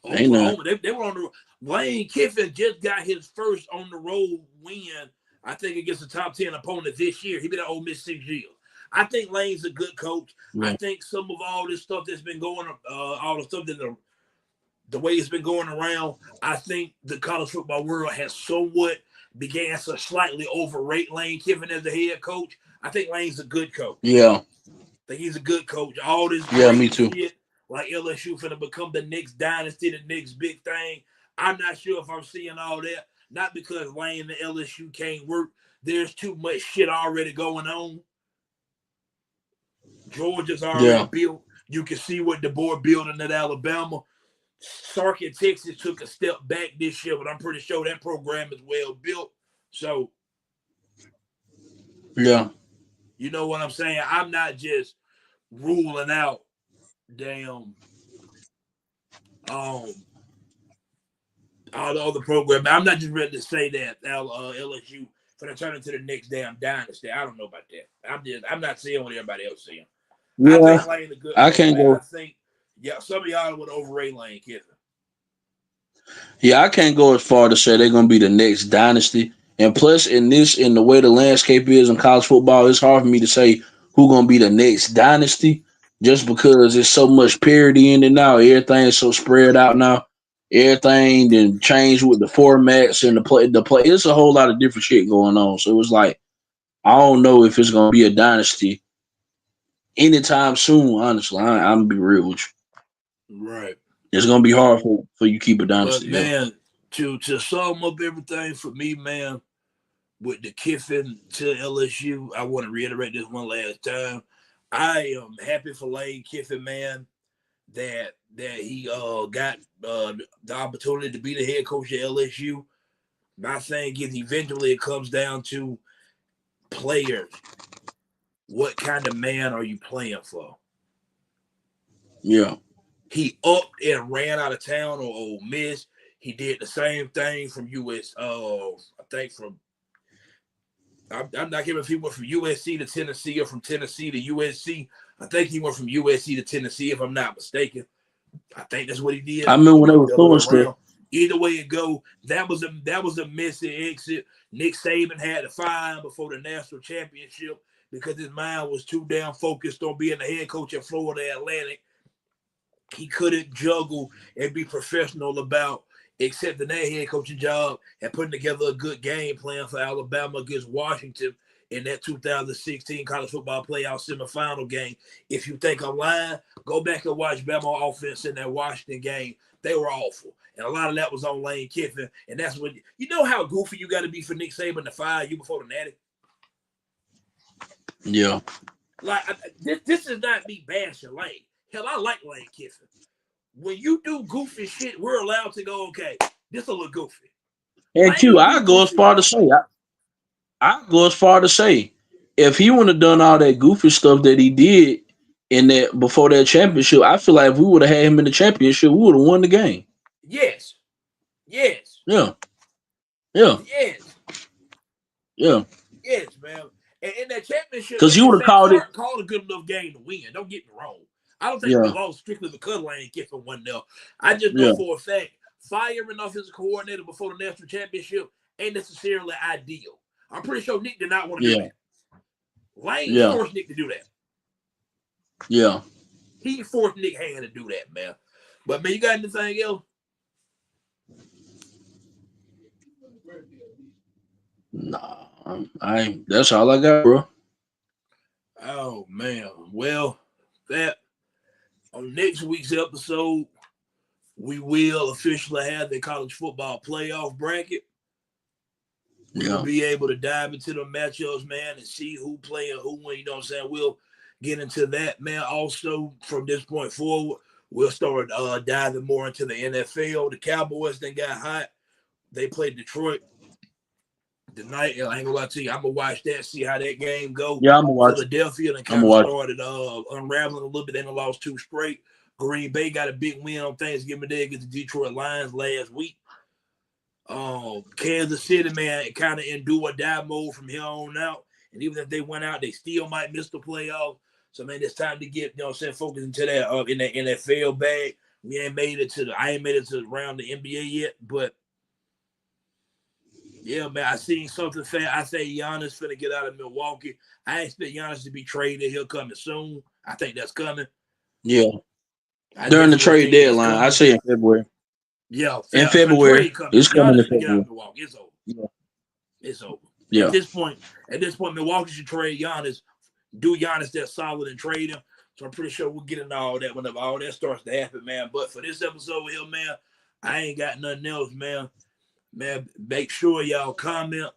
Ain't none.
Oklahoma. They were on the. Lane Kiffin just got his first on the road win. I think against a top 10 opponent this year. He been at Ole Miss 6 years. I think Lane's a good coach. I
Yeah,
think some of all this stuff that's been going, all the stuff that the way it's been going around, I think the college football world has somewhat began to slightly overrate Lane Kiffin as a head coach. I think Lane's a good coach.
yeah,
I think he's a good coach. All this
yeah. Me
great
too.
shit, like LSU finna become the next dynasty, the next big thing. I'm not sure if I'm seeing all that. Not because Lane and LSU can't work. There's too much shit already going on. Georgia's already
Yeah.
built. You can see what the board building at Alabama. Sark in Texas took a step back this year, but I'm pretty sure that program is well built. So,
Yeah.
you know what I'm saying? I'm not just ruling out damn all the other programs. I'm not just ready to say that LSU for to turn into the next damn dynasty. I don't know about that. I'm not seeing what everybody else seeing. I
Yeah.
think Lane's a good
I
coach,
can't
man. I
go.
think some of y'all would overrate Lane Kiffin.
Yeah, I can't go as far to say they're gonna be the next dynasty. And plus, in the way the landscape is in college football, it's hard for me to say who gonna be the next dynasty, just because there's so much parity in it now. Everything's so spread out now. Everything then changed with the formats and the play. The play. It's a whole lot of different shit going on. So it was like I don't know if it's gonna be a dynasty anytime soon. Honestly, I'm gonna be real with
Yeah. Right.
you. It's gonna be hard for you to keep a
But
dynasty. Yeah.
man, to sum up everything for me, man, with the Kiffin to LSU, I want to reiterate this one last time. I am happy for Lane Kiffin, man, that he got the opportunity to be the head coach at LSU. My thing is eventually it comes down to players. What kind of man are you playing for?
Yeah.
He upped and ran out of town or Ole Miss. He did the same thing from US. I think from I'm not sure if he went from USC to Tennessee or from Tennessee to USC. I think he went from USC to Tennessee, if I'm not mistaken. I think that's what he did.
I remember when they
Or
were
the other way
throwing stuff.
around. Either way it go, that was a messy exit. Nick Saban had to fire him before the national championship because his mind was too damn focused on being the head coach at Florida Atlantic. He couldn't juggle and be professional about accepting that head coaching job and putting together a good game plan for Alabama against Washington in that 2016 college football playoff semifinal game. If you think I'm lying, go back and watch Bama offense in that Washington game. They were awful. And a lot of that was on Lane Kiffin. And that's when you know how goofy you got to be for Nick Saban to fire you before the Natty?
Yeah.
Like, this is not me bashing Lane. Hell, I like Lane Kiffin. When you do goofy shit, we're allowed to go, okay, this a little goofy.
And Q,
Lane do
I go as
goofy
far to
stuff.
say, I go as far to say, if he wouldn't have done all that goofy stuff that he did in that before that championship, I feel like if we would have had him in the championship, we would have won the game.
Yes. Yes.
Yeah. Yeah.
Yes.
Yeah.
Yes, man. And in that championship
Because he
game,
would have
Sam
called it.
Sark called a good enough game to win. Don't get me wrong. I don't think we
Yeah.
lost strictly because Lane Kiffin won there. I just know
Yeah.
for a fact firing an offensive coordinator before the national championship ain't necessarily ideal. I'm pretty sure Nick did not want to do
Yeah.
that. Lane
Yeah.
forced Nick to do that.
Yeah.
He forced Nick Hand to do that, man. But man, you got anything else?
Nah. That's all I got, bro.
Oh man. Well, that on next week's episode, we will officially have the college football playoff bracket. We will be able to dive into the matchups, man, and see who play and who win. You know what I'm saying? We'll get into that, man. Also, from this point forward, we'll start diving more into the NFL. The Cowboys then got hot. They played Detroit tonight. I ain't gonna lie to you. I'm gonna watch that, see how that game go.
Yeah, I'm gonna watch it.
Philadelphia and
I'm
kind
gonna
of
watch it.
started unraveling a little bit. They done lost 2 straight. Green Bay got a big win on Thanksgiving Day against the Detroit Lions last week. Kansas City, man, kind of in do or die mode from here on out. And even if they went out, they still might miss the playoffs. So, man, it's time to get, you know what I'm saying, focus into that in that NFL bag. I ain't made it to around the NBA yet, but yeah, man, I seen something fair. I say Giannis finna get out of Milwaukee. I expect Giannis to be traded. He'll coming soon. I think that's coming.
Yeah.
I
During the
definitely
trade
think that's
deadline, I
coming.
say in February.
Yeah,
In
for the
February,
trade coming.
it's coming in
Giannis finna get out
February.
of Milwaukee. It's over.
Yeah.
It's over.
Yeah.
At this point, Milwaukee should trade Giannis, do Giannis that solid and trade him. So I'm pretty sure we'll get into all that whenever all that starts to happen, man. But for this episode here, man, I ain't got nothing else, man. Man, make sure y'all comment,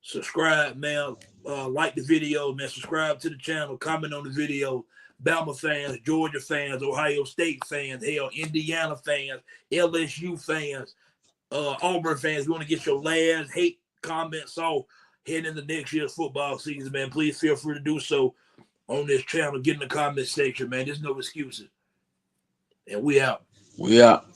subscribe, man. Like the video, man. Subscribe to the channel, comment on the video. Bama fans, Georgia fans, Ohio State fans, hell, Indiana fans, LSU fans, Auburn fans. You want to get your last hate comments off heading into next year's football season, man. Please feel free to do so on this channel. Get in the comment section, man. There's no excuses. And we out.
We out.